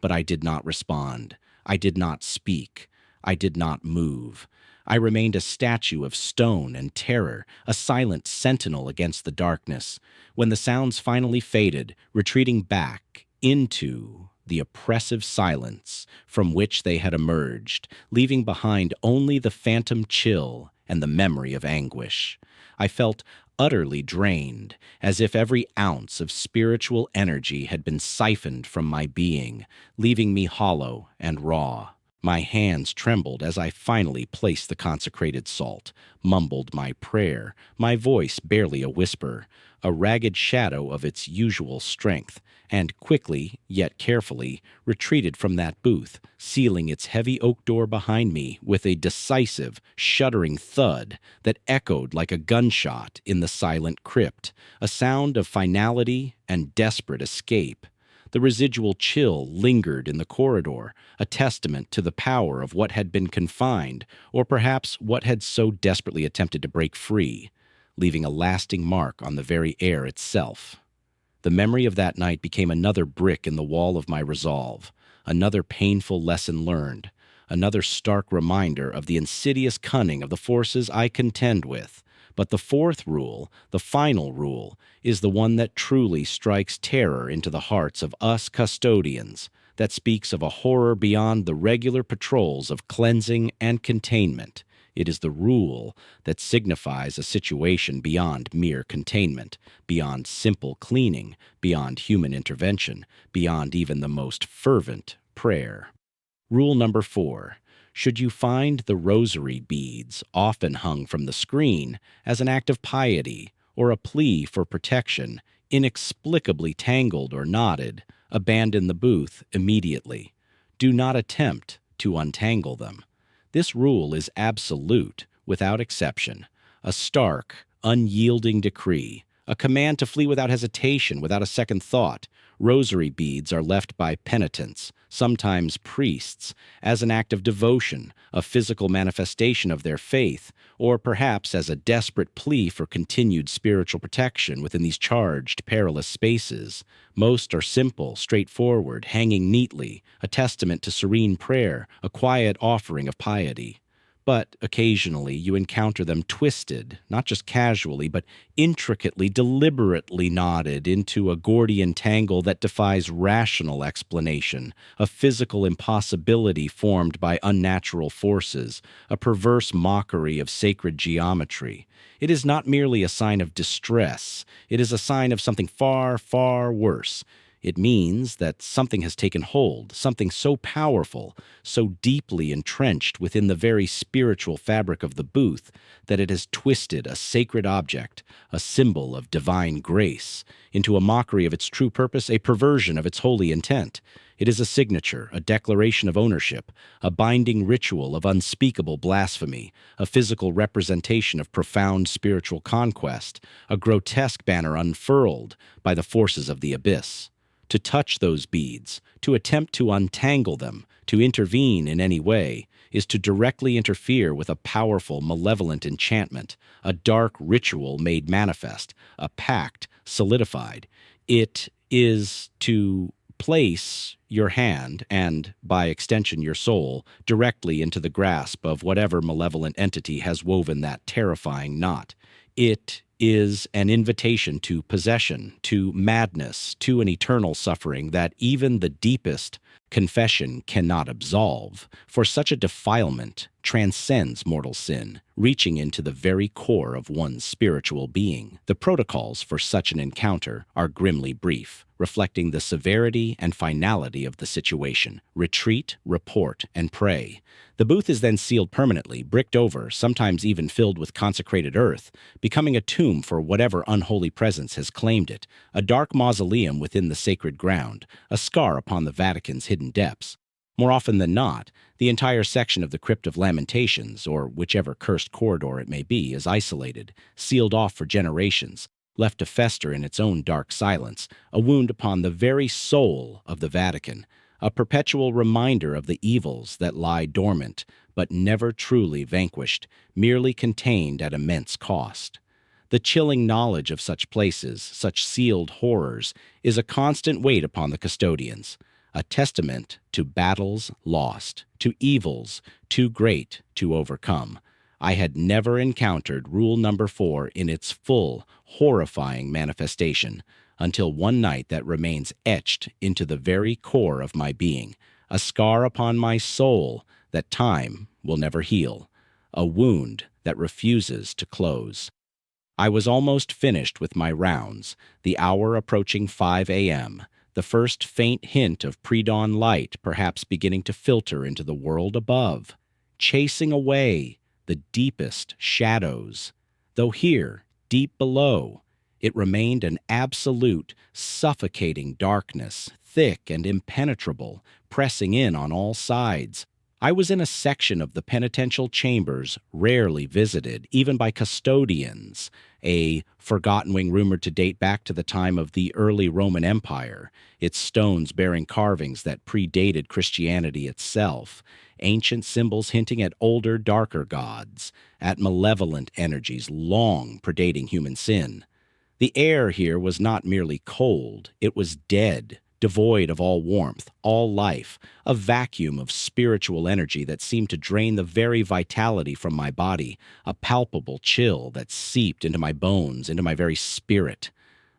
But I did not respond. I did not speak. I did not move. I remained a statue of stone and terror, a silent sentinel against the darkness. When the sounds finally faded, retreating back into the oppressive silence from which they had emerged, leaving behind only the phantom chill and the memory of anguish. I felt utterly drained, as if every ounce of spiritual energy had been siphoned from my being, leaving me hollow and raw. My hands trembled as I finally placed the consecrated salt, mumbled my prayer, my voice barely a whisper, a ragged shadow of its usual strength, and quickly, yet carefully, retreated from that booth, sealing its heavy oak door behind me with a decisive, shuddering thud that echoed like a gunshot in the silent crypt, a sound of finality and desperate escape. The residual chill lingered in the corridor, a testament to the power of what had been confined, or perhaps what had so desperately attempted to break free, leaving a lasting mark on the very air itself. The memory of that night became another brick in the wall of my resolve, another painful lesson learned, another stark reminder of the insidious cunning of the forces I contend with. But the fourth rule, the final rule, is the one that truly strikes terror into the hearts of us custodians, that speaks of a horror beyond the regular patrols of cleansing and containment. It is the rule that signifies a situation beyond mere containment, beyond simple cleaning, beyond human intervention, beyond even the most fervent prayer. Rule number 4. Should you find the rosary beads often hung from the screen as an act of piety or a plea for protection, inexplicably tangled or knotted, abandon the booth immediately. Do not attempt to untangle them. This rule is absolute, without exception, a stark, unyielding decree, a command to flee without hesitation, without a second thought. Rosary beads are left by penitents, sometimes priests, as an act of devotion, a physical manifestation of their faith, or perhaps as a desperate plea for continued spiritual protection within these charged, perilous spaces. Most are simple, straightforward, hanging neatly, a testament to serene prayer, a quiet offering of piety. But occasionally you encounter them twisted, not just casually, but intricately, deliberately knotted into a Gordian tangle that defies rational explanation, a physical impossibility formed by unnatural forces, a perverse mockery of sacred geometry. It is not merely a sign of distress, it is a sign of something far, far worse. It means that something has taken hold, something so powerful, so deeply entrenched within the very spiritual fabric of the booth, that it has twisted a sacred object, a symbol of divine grace, into a mockery of its true purpose, a perversion of its holy intent. It is a signature, a declaration of ownership, a binding ritual of unspeakable blasphemy, a physical representation of profound spiritual conquest, a grotesque banner unfurled by the forces of the abyss. To touch those beads, to attempt to untangle them, to intervene in any way, is to directly interfere with a powerful, malevolent enchantment, a dark ritual made manifest, a pact solidified. It is to place your hand, and by extension your soul, directly into the grasp of whatever malevolent entity has woven that terrifying knot. It is an invitation to possession, to madness, to an eternal suffering that even the deepest confession cannot absolve, for such a defilement transcends mortal sin, reaching into the very core of one's spiritual being. The protocols for such an encounter are grimly brief, reflecting the severity and finality of the situation. Retreat, report, and pray. The booth is then sealed permanently, bricked over, sometimes even filled with consecrated earth, becoming a tomb for whatever unholy presence has claimed it, a dark mausoleum within the sacred ground, a scar upon the Vatican's hidden depths. More often than not, the entire section of the Crypt of Lamentations, or whichever cursed corridor it may be, is isolated, sealed off for generations, left to fester in its own dark silence, a wound upon the very soul of the Vatican, a perpetual reminder of the evils that lie dormant, but never truly vanquished, merely contained at immense cost. The chilling knowledge of such places, such sealed horrors, is a constant weight upon the custodians, a testament to battles lost, to evils too great to overcome. I had never encountered Rule Number 4 in its full, horrifying manifestation, until one night that remains etched into the very core of my being, a scar upon my soul that time will never heal, a wound that refuses to close. I was almost finished with my rounds, the hour approaching 5 a.m., the first faint hint of pre-dawn light perhaps beginning to filter into the world above, chasing away the deepest shadows, though here, deep below, it remained an absolute, suffocating darkness, thick and impenetrable, pressing in on all sides. I was in a section of the penitential chambers rarely visited, even by custodians, a forgotten wing rumored to date back to the time of the early Roman Empire, its stones bearing carvings that predated Christianity itself, ancient symbols hinting at older, darker gods, at malevolent energies long predating human sin. The air here was not merely cold, it was dead, devoid of all warmth, all life, a vacuum of spiritual energy that seemed to drain the very vitality from my body, a palpable chill that seeped into my bones, into my very spirit.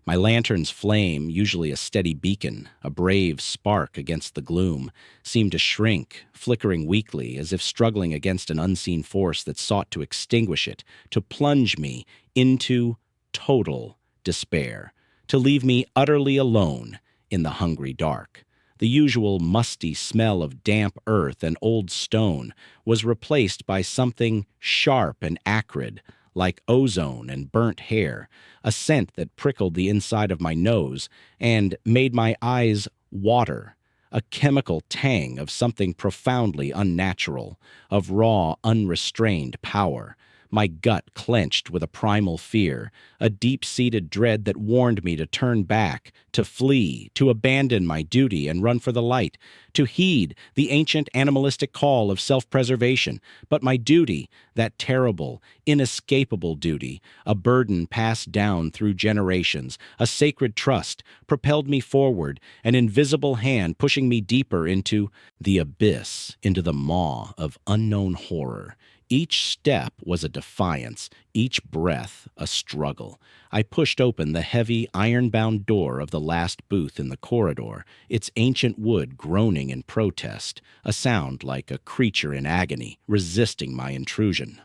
My lantern's flame, usually a steady beacon, a brave spark against the gloom, seemed to shrink, flickering weakly, as if struggling against an unseen force that sought to extinguish it, to plunge me into total despair, to leave me utterly alone in the hungry dark. The usual musty smell of damp earth and old stone was replaced by something sharp and acrid, like ozone and burnt hair, a scent that prickled the inside of my nose and made my eyes water, a chemical tang of something profoundly unnatural, of raw, unrestrained power. My gut clenched with a primal fear, a deep-seated dread that warned me to turn back, to flee, to abandon my duty and run for the light, to heed the ancient animalistic call of self-preservation. But my duty, that terrible, inescapable duty, a burden passed down through generations, a sacred trust, propelled me forward, an invisible hand pushing me deeper into the abyss, into the maw of unknown horror, Each step was a defiance, each breath a struggle. I pushed open the heavy, iron-bound door of the last booth in the corridor, its ancient wood groaning in protest, a sound like a creature in agony, resisting my intrusion.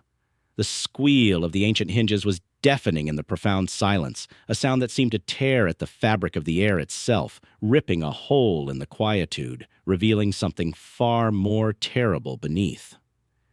The squeal of the ancient hinges was deafening in the profound silence, a sound that seemed to tear at the fabric of the air itself, ripping a hole in the quietude, revealing something far more terrible beneath.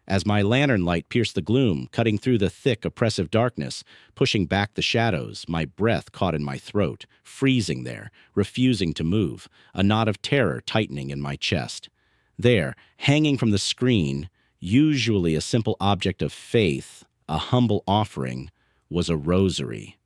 As my lantern light pierced the gloom, cutting through the thick, oppressive darkness, pushing back the shadows, my breath caught in my throat, freezing there, refusing to move, a knot of terror tightening in my chest. There, hanging from the screen, usually a simple object of faith, a humble offering, was a rosary.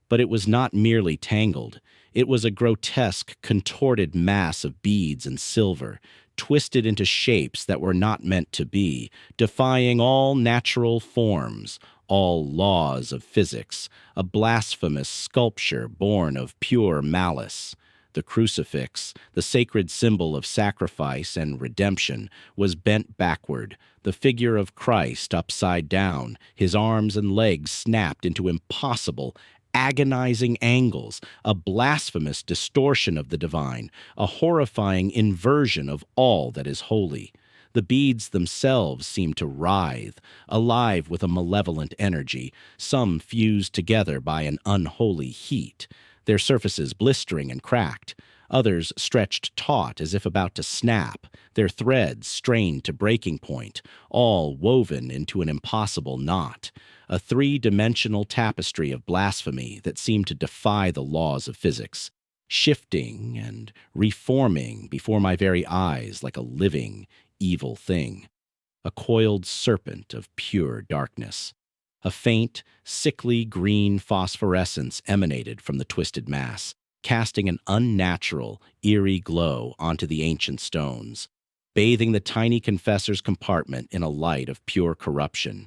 But it was not merely tangled. It was a grotesque, contorted mass of beads and silver, twisted into shapes that were not meant to be, defying all natural forms, all laws of physics, a blasphemous sculpture born of pure malice. The crucifix, the sacred symbol of sacrifice and redemption, was bent backward, the figure of Christ upside down, his arms and legs snapped into impossible, agonizing angles, a blasphemous distortion of the divine, a horrifying inversion of all that is holy. The beads themselves seemed to writhe, alive with a malevolent energy, some fused together by an unholy heat, their surfaces blistering and cracked, others stretched taut as if about to snap, their threads strained to breaking point, all woven into an impossible knot, a three-dimensional tapestry of blasphemy that seemed to defy the laws of physics, shifting and reforming before my very eyes like a living, evil thing, a coiled serpent of pure darkness. A faint, sickly green phosphorescence emanated from the twisted mass, casting an unnatural, eerie glow onto the ancient stones, bathing the tiny confessor's compartment in a light of pure corruption.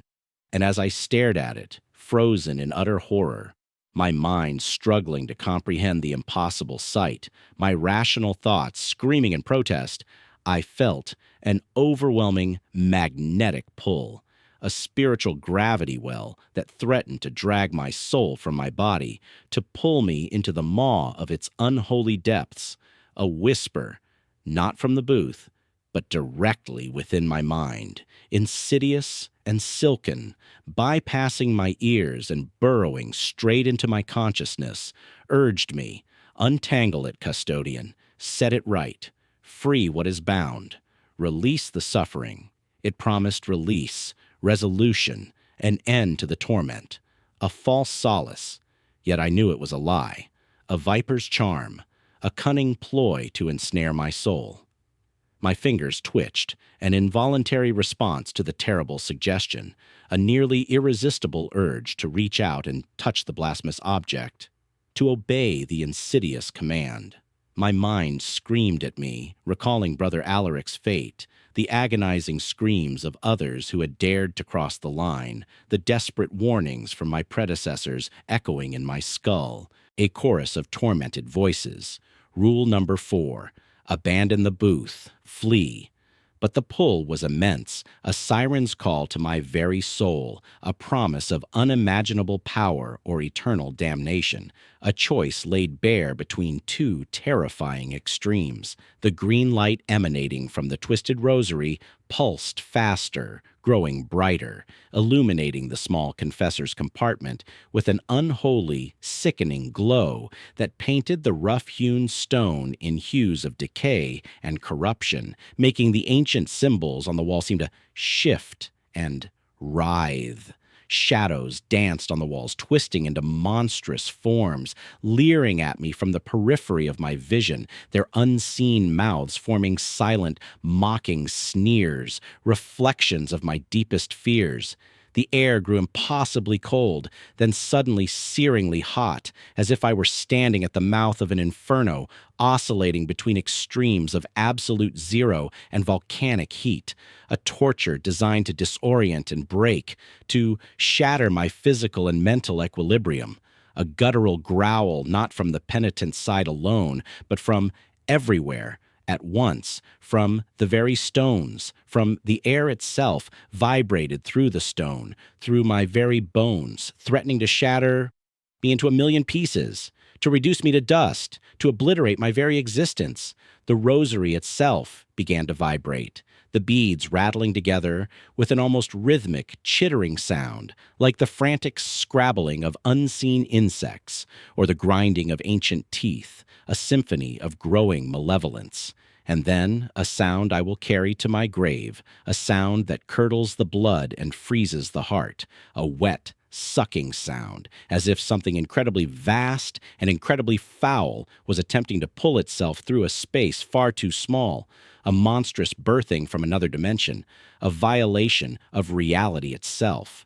And as I stared at it, frozen in utter horror, my mind struggling to comprehend the impossible sight, my rational thoughts screaming in protest, I felt an overwhelming magnetic pull, a spiritual gravity well that threatened to drag my soul from my body, to pull me into the maw of its unholy depths, a whisper, not from the booth, but directly within my mind, insidious and silken, bypassing my ears and burrowing straight into my consciousness, urged me, untangle it, Custodian, set it right, free what is bound, release the suffering. It promised release, resolution, an end to the torment, a false solace, yet I knew it was a lie, a viper's charm, a cunning ploy to ensnare my soul. My fingers twitched, an involuntary response to the terrible suggestion, a nearly irresistible urge to reach out and touch the blasphemous object, to obey the insidious command. My mind screamed at me, recalling Brother Alaric's fate, the agonizing screams of others who had dared to cross the line, the desperate warnings from my predecessors echoing in my skull, a chorus of tormented voices. Rule number 4, abandon the booth, flee. But the pull was immense, a siren's call to my very soul, a promise of unimaginable power or eternal damnation, a choice laid bare between two terrifying extremes. The green light emanating from the twisted rosary pulsed faster, growing brighter, illuminating the small confessor's compartment with an unholy, sickening glow that painted the rough-hewn stone in hues of decay and corruption, making the ancient symbols on the wall seem to shift and writhe. Shadows danced on the walls, twisting into monstrous forms, leering at me from the periphery of my vision, their unseen mouths forming silent, mocking sneers, reflections of my deepest fears. The air grew impossibly cold, then suddenly searingly hot, as if I were standing at the mouth of an inferno, oscillating between extremes of absolute zero and volcanic heat, a torture designed to disorient and break, to shatter my physical and mental equilibrium, a guttural growl not from the penitent's side alone, but from everywhere, At once, from the very stones, from the air itself, vibrated through the stone, through my very bones, threatening to shatter me into a million pieces, to reduce me to dust, to obliterate my very existence. The rosary itself began to vibrate, the beads rattling together with an almost rhythmic, chittering sound, like the frantic scrabbling of unseen insects or the grinding of ancient teeth, a symphony of growing malevolence. And then a sound I will carry to my grave, a sound that curdles the blood and freezes the heart, a wet, sucking sound, as if something incredibly vast and incredibly foul was attempting to pull itself through a space far too small, a monstrous birthing from another dimension, a violation of reality itself.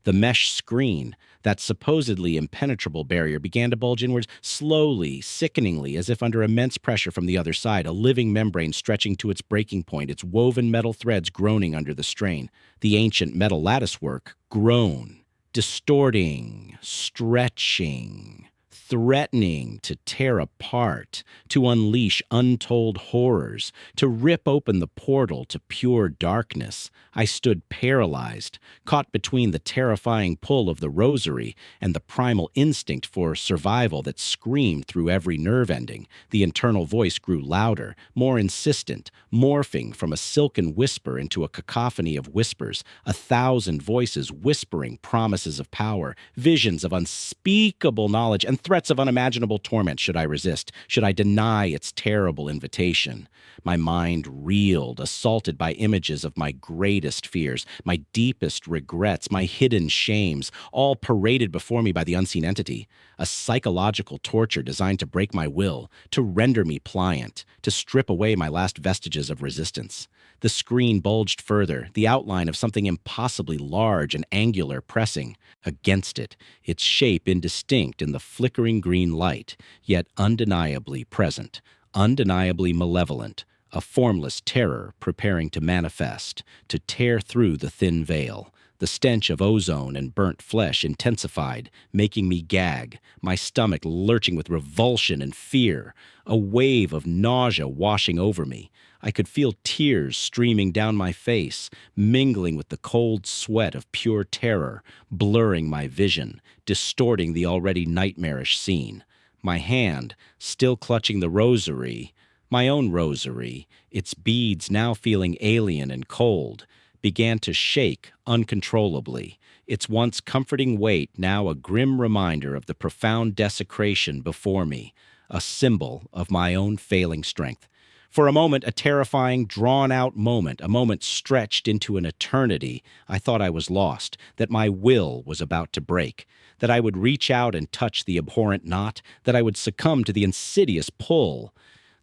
The mesh screen, that supposedly impenetrable barrier, began to bulge inwards slowly, sickeningly, as if under immense pressure from the other side, a living membrane stretching to its breaking point, its woven metal threads groaning under the strain. The ancient metal latticework groaned, distorting, stretching, threatening to tear apart, to unleash untold horrors, to rip open the portal to pure darkness. I stood paralyzed, caught between the terrifying pull of the rosary and the primal instinct for survival that screamed through every nerve ending. The internal voice grew louder, more insistent, morphing from a silken whisper into a cacophony of whispers, 1,000 voices whispering promises of power, visions of unspeakable knowledge, and threats of unimaginable torment should I resist, should I deny its terrible invitation. My mind reeled, assaulted by images of my greatest fears, my deepest regrets, my hidden shames, all paraded before me by the unseen entity. A psychological torture designed to break my will, to render me pliant, to strip away my last vestiges of resistance. The screen bulged further, the outline of something impossibly large and angular pressing against it, its shape indistinct in the flickering green light, yet undeniably present, undeniably malevolent, a formless terror preparing to manifest, to tear through the thin veil. The stench of ozone and burnt flesh intensified, making me gag, my stomach lurching with revulsion and fear, a wave of nausea washing over me. I could feel tears streaming down my face, mingling with the cold sweat of pure terror, blurring my vision, distorting the already nightmarish scene. My hand, still clutching the rosary, my own rosary, its beads now feeling alien and cold, began to shake uncontrollably, its once comforting weight now a grim reminder of the profound desecration before me, a symbol of my own failing strength. For a moment, a terrifying, drawn-out moment, a moment stretched into an eternity, I thought I was lost, that my will was about to break, that I would reach out and touch the abhorrent knot, that I would succumb to the insidious pull.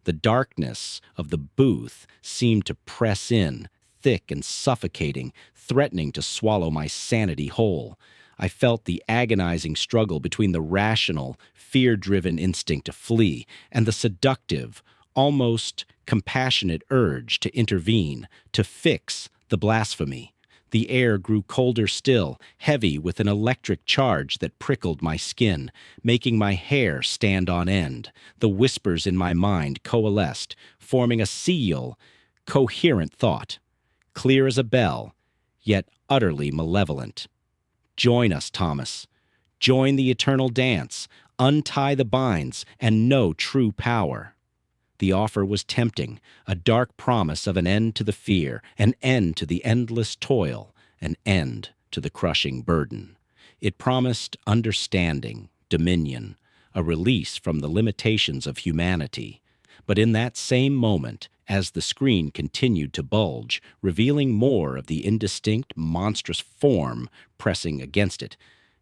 The darkness of the booth seemed to press in, thick and suffocating, threatening to swallow my sanity whole. I felt the agonizing struggle between the rational, fear-driven instinct to flee and the seductive, almost compassionate urge to intervene, to fix the blasphemy. The air grew colder still, heavy with an electric charge that prickled my skin, making my hair stand on end. The whispers in my mind coalesced, forming a seal, coherent thought, clear as a bell, yet utterly malevolent. Join us, Thomas. Join the eternal dance. Untie the binds and know true power. The offer was tempting, a dark promise of an end to the fear, an end to the endless toil, an end to the crushing burden. It promised understanding, dominion, a release from the limitations of humanity. But in that same moment, as the screen continued to bulge, revealing more of the indistinct, monstrous form pressing against it,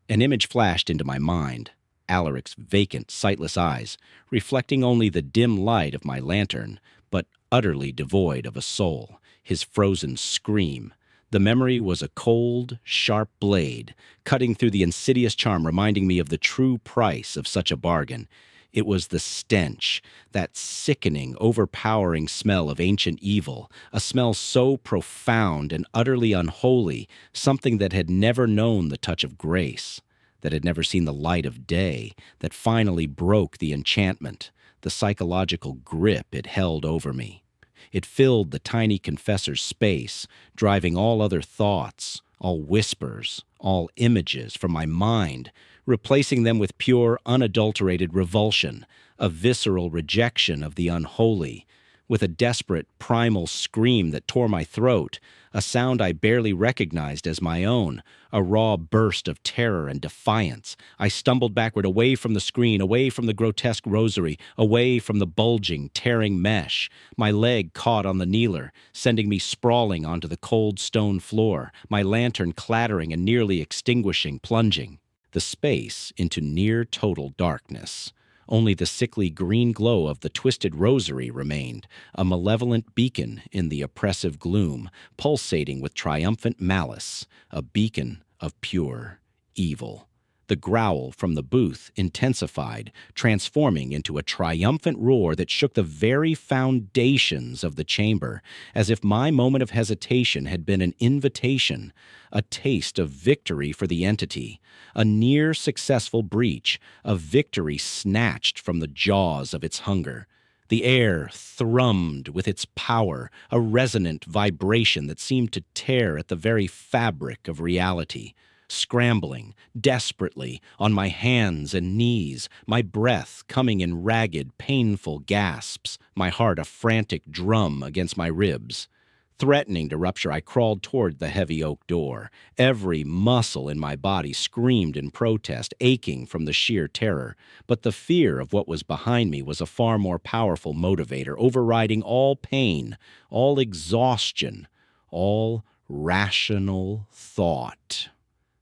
an image flashed into my mind. Alaric's vacant, sightless eyes, reflecting only the dim light of my lantern, but utterly devoid of a soul, his frozen scream. The memory was a cold, sharp blade, cutting through the insidious charm, reminding me of the true price of such a bargain. It was the stench, that sickening, overpowering smell of ancient evil, a smell so profound and utterly unholy, something that had never known the touch of grace. that had never seen the light of day, that finally broke the enchantment, the psychological grip it held over me. It filled the tiny confessor's space, driving all other thoughts, all whispers, all images from my mind, replacing them with pure, unadulterated revulsion, a visceral rejection of the unholy. With a desperate, primal scream that tore my throat, a sound I barely recognized as my own, a raw burst of terror and defiance, I stumbled backward away from the screen, away from the grotesque rosary, away from the bulging, tearing mesh. My leg caught on the kneeler, sending me sprawling onto the cold stone floor, my lantern clattering and nearly extinguishing, plunging the space into near total darkness. Only the sickly green glow of the twisted rosary remained, a malevolent beacon in the oppressive gloom, pulsating with triumphant malice, a beacon of pure evil. The growl from the booth intensified, transforming into a triumphant roar that shook the very foundations of the chamber, as if my moment of hesitation had been an invitation, a taste of victory for the entity, a near-successful breach, a victory snatched from the jaws of its hunger. The air thrummed with its power, a resonant vibration that seemed to tear at the very fabric of reality. Scrambling, desperately, on my hands and knees, my breath coming in ragged, painful gasps, my heart a frantic drum against my ribs. Threatening to rupture, I crawled toward the heavy oak door. Every muscle in my body screamed in protest, aching from the sheer terror. But the fear of what was behind me was a far more powerful motivator, overriding all pain, all exhaustion, all rational thought.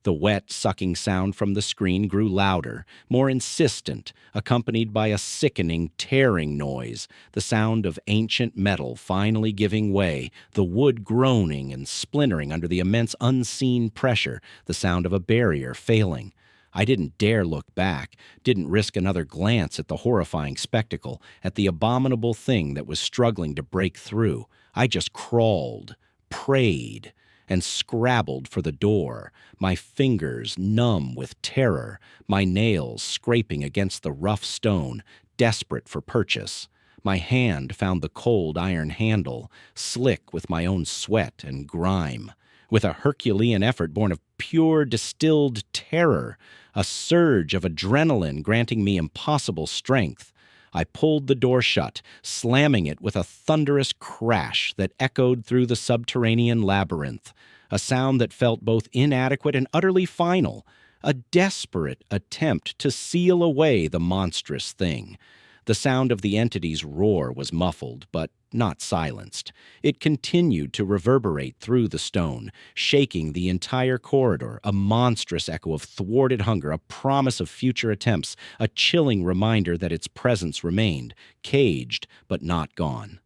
The wet, sucking sound from the screen grew louder, more insistent, accompanied by a sickening, tearing noise, the sound of ancient metal finally giving way, the wood groaning and splintering under the immense unseen pressure, the sound of a barrier failing. I didn't dare look back, didn't risk another glance at the horrifying spectacle, at the abominable thing that was struggling to break through. I just crawled, prayed, and scrabbled for the door, my fingers numb with terror, my nails scraping against the rough stone, desperate for purchase. My hand found the cold iron handle, slick with my own sweat and grime. With a Herculean effort born of pure distilled terror, a surge of adrenaline granting me impossible strength, I pulled the door shut, slamming it with a thunderous crash that echoed through the subterranean labyrinth, a sound that felt both inadequate and utterly final, a desperate attempt to seal away the monstrous thing. The sound of the entity's roar was muffled, but not silenced. It continued to reverberate through the stone, shaking the entire corridor, a monstrous echo of thwarted hunger, a promise of future attempts, a chilling reminder that its presence remained, caged but not gone.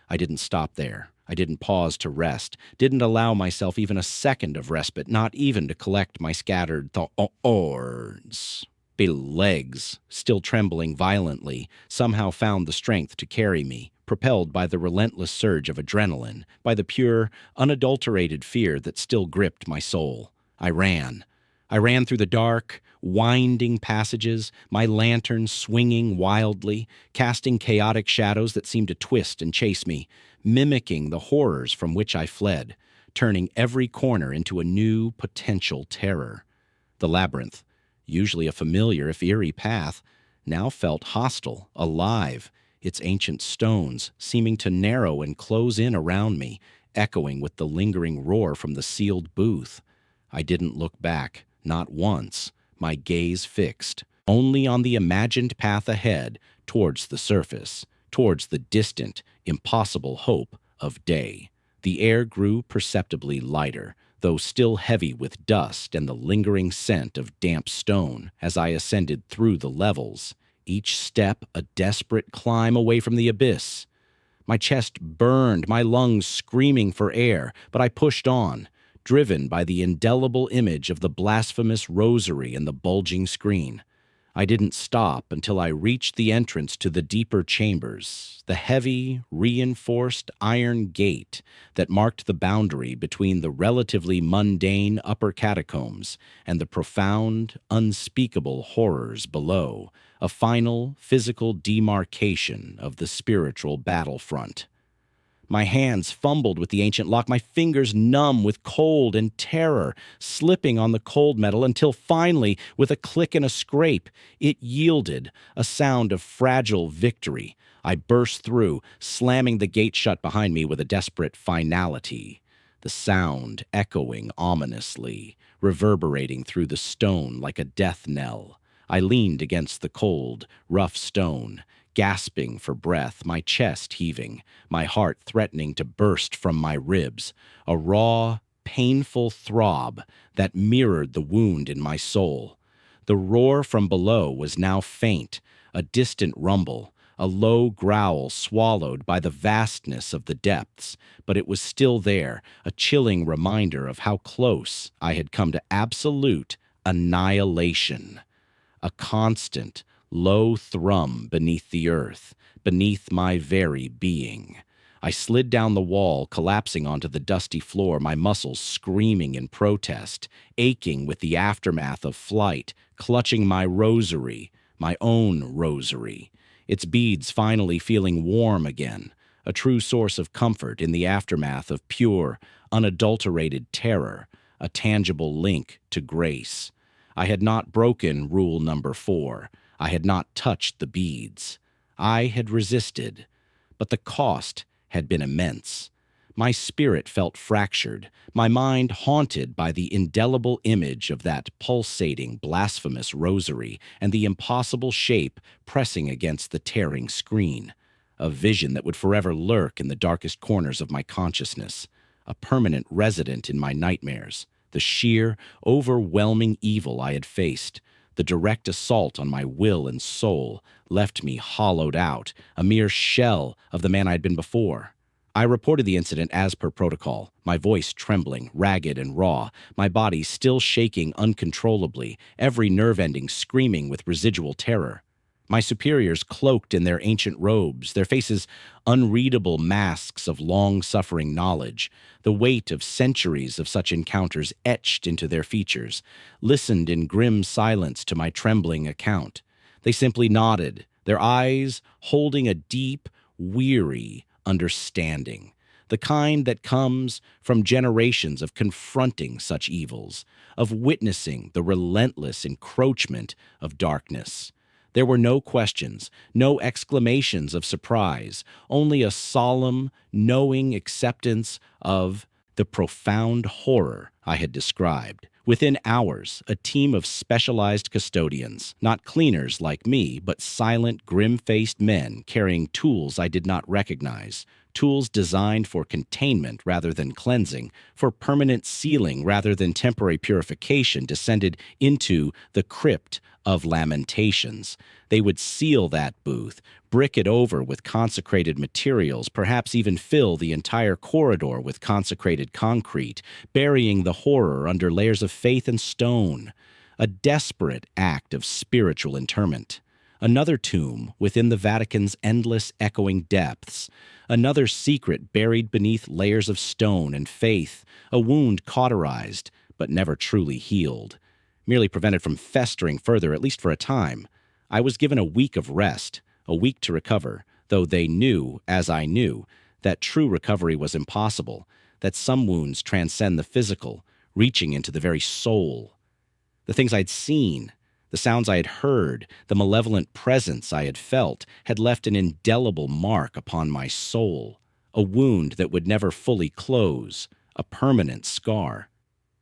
I didn't stop there. I didn't pause to rest, didn't allow myself even a second of respite, not even to collect my scattered thoughts. Legs, still trembling violently, somehow found the strength to carry me, propelled by the relentless surge of adrenaline, by the pure, unadulterated fear that still gripped my soul. I ran. I ran through the dark, winding passages, my lantern swinging wildly, casting chaotic shadows that seemed to twist and chase me, mimicking the horrors from which I fled, turning every corner into a new potential terror. The labyrinth, usually a familiar if eerie path, now felt hostile, alive, its ancient stones seeming to narrow and close in around me, echoing with the lingering roar from the sealed booth. I didn't look back, not once, my gaze fixed, only on the imagined path ahead, towards the surface, towards the distant, impossible hope of day. The air grew perceptibly lighter, though still heavy with dust and the lingering scent of damp stone as I ascended through the levels, each step a desperate climb away from the abyss. My chest burned, my lungs screaming for air, but I pushed on, driven by the indelible image of the blasphemous rosary and the bulging screen. I didn't stop until I reached the entrance to the deeper chambers, the heavy, reinforced iron gate that marked the boundary between the relatively mundane upper catacombs and the profound, unspeakable horrors below, a final, physical demarcation of the spiritual battlefront. My hands fumbled with the ancient lock, my fingers numb with cold and terror, slipping on the cold metal until finally, with a click and a scrape, it yielded, a sound of fragile victory. I burst through, slamming the gate shut behind me with a desperate finality, the sound echoing ominously, reverberating through the stone like a death knell. I leaned against the cold, rough stone, gasping for breath, my chest heaving, my heart threatening to burst from my ribs, a raw, painful throb that mirrored the wound in my soul. The roar from below was now faint, a distant rumble, a low growl swallowed by the vastness of the depths, but it was still there, a chilling reminder of how close I had come to absolute annihilation. A constant, low thrum beneath the earth, beneath my very being. I slid down the wall, collapsing onto the dusty floor, my muscles screaming in protest, aching with the aftermath of flight, clutching my rosary, my own rosary, its beads finally feeling warm again, a true source of comfort in the aftermath of pure, unadulterated terror, a tangible link to grace. I had not broken rule number 4. I had not touched the beads. I had resisted, but the cost had been immense. My spirit felt fractured, my mind haunted by the indelible image of that pulsating, blasphemous rosary and the impossible shape pressing against the tearing screen. A vision that would forever lurk in the darkest corners of my consciousness, a permanent resident in my nightmares. The sheer, overwhelming evil I had faced, the direct assault on my will and soul, left me hollowed out, a mere shell of the man I had been before. I reported the incident as per protocol, my voice trembling, ragged and raw, my body still shaking uncontrollably, every nerve ending screaming with residual terror. My superiors cloaked in their ancient robes, their faces unreadable masks of long-suffering knowledge, the weight of centuries of such encounters etched into their features, listened in grim silence to my trembling account. They simply nodded, their eyes holding a deep, weary understanding, the kind that comes from generations of confronting such evils, of witnessing the relentless encroachment of darkness. There were no questions, no exclamations of surprise, only a solemn, knowing acceptance of the profound horror I had described. Within hours, a team of specialized custodians, not cleaners like me, but silent, grim-faced men carrying tools I did not recognize, tools designed for containment rather than cleansing, for permanent sealing rather than temporary purification, descended into the crypt of lamentations. They would seal that booth, brick it over with consecrated materials, perhaps even fill the entire corridor with consecrated concrete, burying the horror under layers of faith and stone. A desperate act of spiritual interment. Another tomb within the Vatican's endless echoing depths. Another secret buried beneath layers of stone and faith. A wound cauterized, but never truly healed. Merely prevented from festering further, at least for a time. I was given a week of rest, a week to recover, though they knew, as I knew, that true recovery was impossible, that some wounds transcend the physical, reaching into the very soul. The things I'd seen, the sounds I had heard, the malevolent presence I had felt, had left an indelible mark upon my soul, a wound that would never fully close, a permanent scar.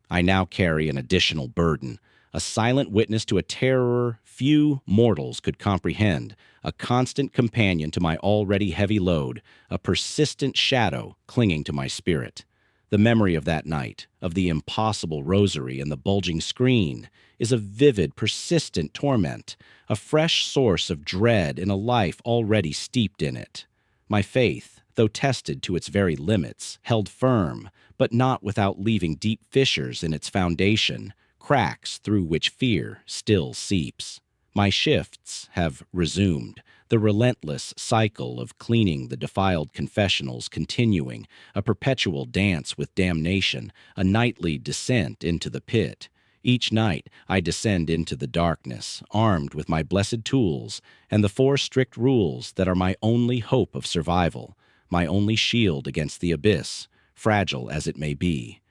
I now carry an additional burden, a silent witness to a terror few mortals could comprehend, a constant companion to my already heavy load, a persistent shadow clinging to my spirit. The memory of that night, of the impossible rosary and the bulging screen, is a vivid, persistent torment, a fresh source of dread in a life already steeped in it. My faith, though tested to its very limits, held firm, but not without leaving deep fissures in its foundation, cracks through which fear still seeps. My shifts have resumed, the relentless cycle of cleaning the defiled confessionals continuing, a perpetual dance with damnation, a nightly descent into the pit. Each night I descend into the darkness, armed with my blessed tools and the four strict rules that are my only hope of survival, my only shield against the abyss, fragile as it may be.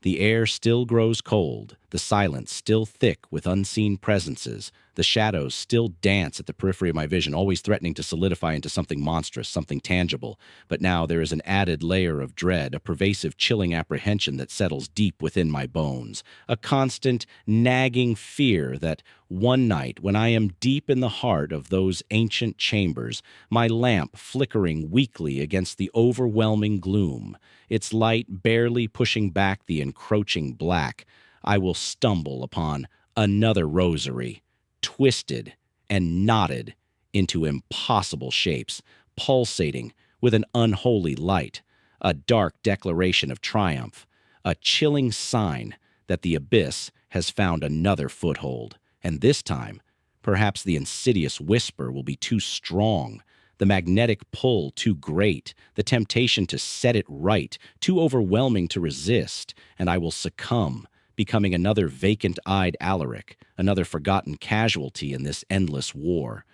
The air still grows cold, the silence still thick with unseen presences, the shadows still dance at the periphery of my vision, always threatening to solidify into something monstrous, something tangible. But now there is an added layer of dread, a pervasive, chilling apprehension that settles deep within my bones, a constant, nagging fear that one night, when I am deep in the heart of those ancient chambers, my lamp flickering weakly against the overwhelming gloom, its light barely pushing back the encroaching black, I will stumble upon another rosary, twisted and knotted into impossible shapes, pulsating with an unholy light, a dark declaration of triumph, a chilling sign that the abyss has found another foothold. And this time, perhaps the insidious whisper will be too strong, the magnetic pull too great, the temptation to set it right too overwhelming to resist, and I will succumb, becoming another vacant-eyed Alaric, another forgotten casualty in this endless war.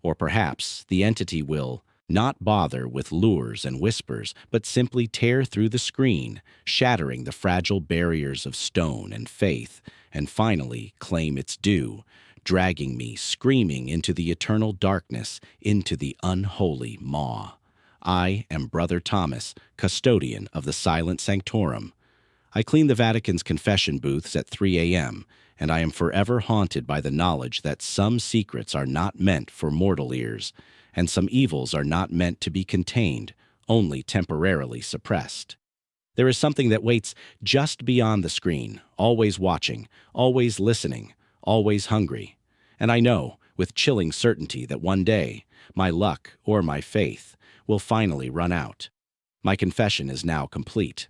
Or perhaps the entity will not bother with lures and whispers, but simply tear through the screen, shattering the fragile barriers of stone and faith, and finally claim its due, dragging me screaming into the eternal darkness, into the unholy maw. I am Brother Thomas, custodian of the Silent Sanctorum. I clean the Vatican's confession booths at 3 a.m., and I am forever haunted by the knowledge that some secrets are not meant for mortal ears, and some evils are not meant to be contained, only temporarily suppressed. There is something that waits just beyond the screen, always watching, always listening, always hungry. And I know, with chilling certainty, that one day, my luck or my faith will finally run out. My confession is now complete.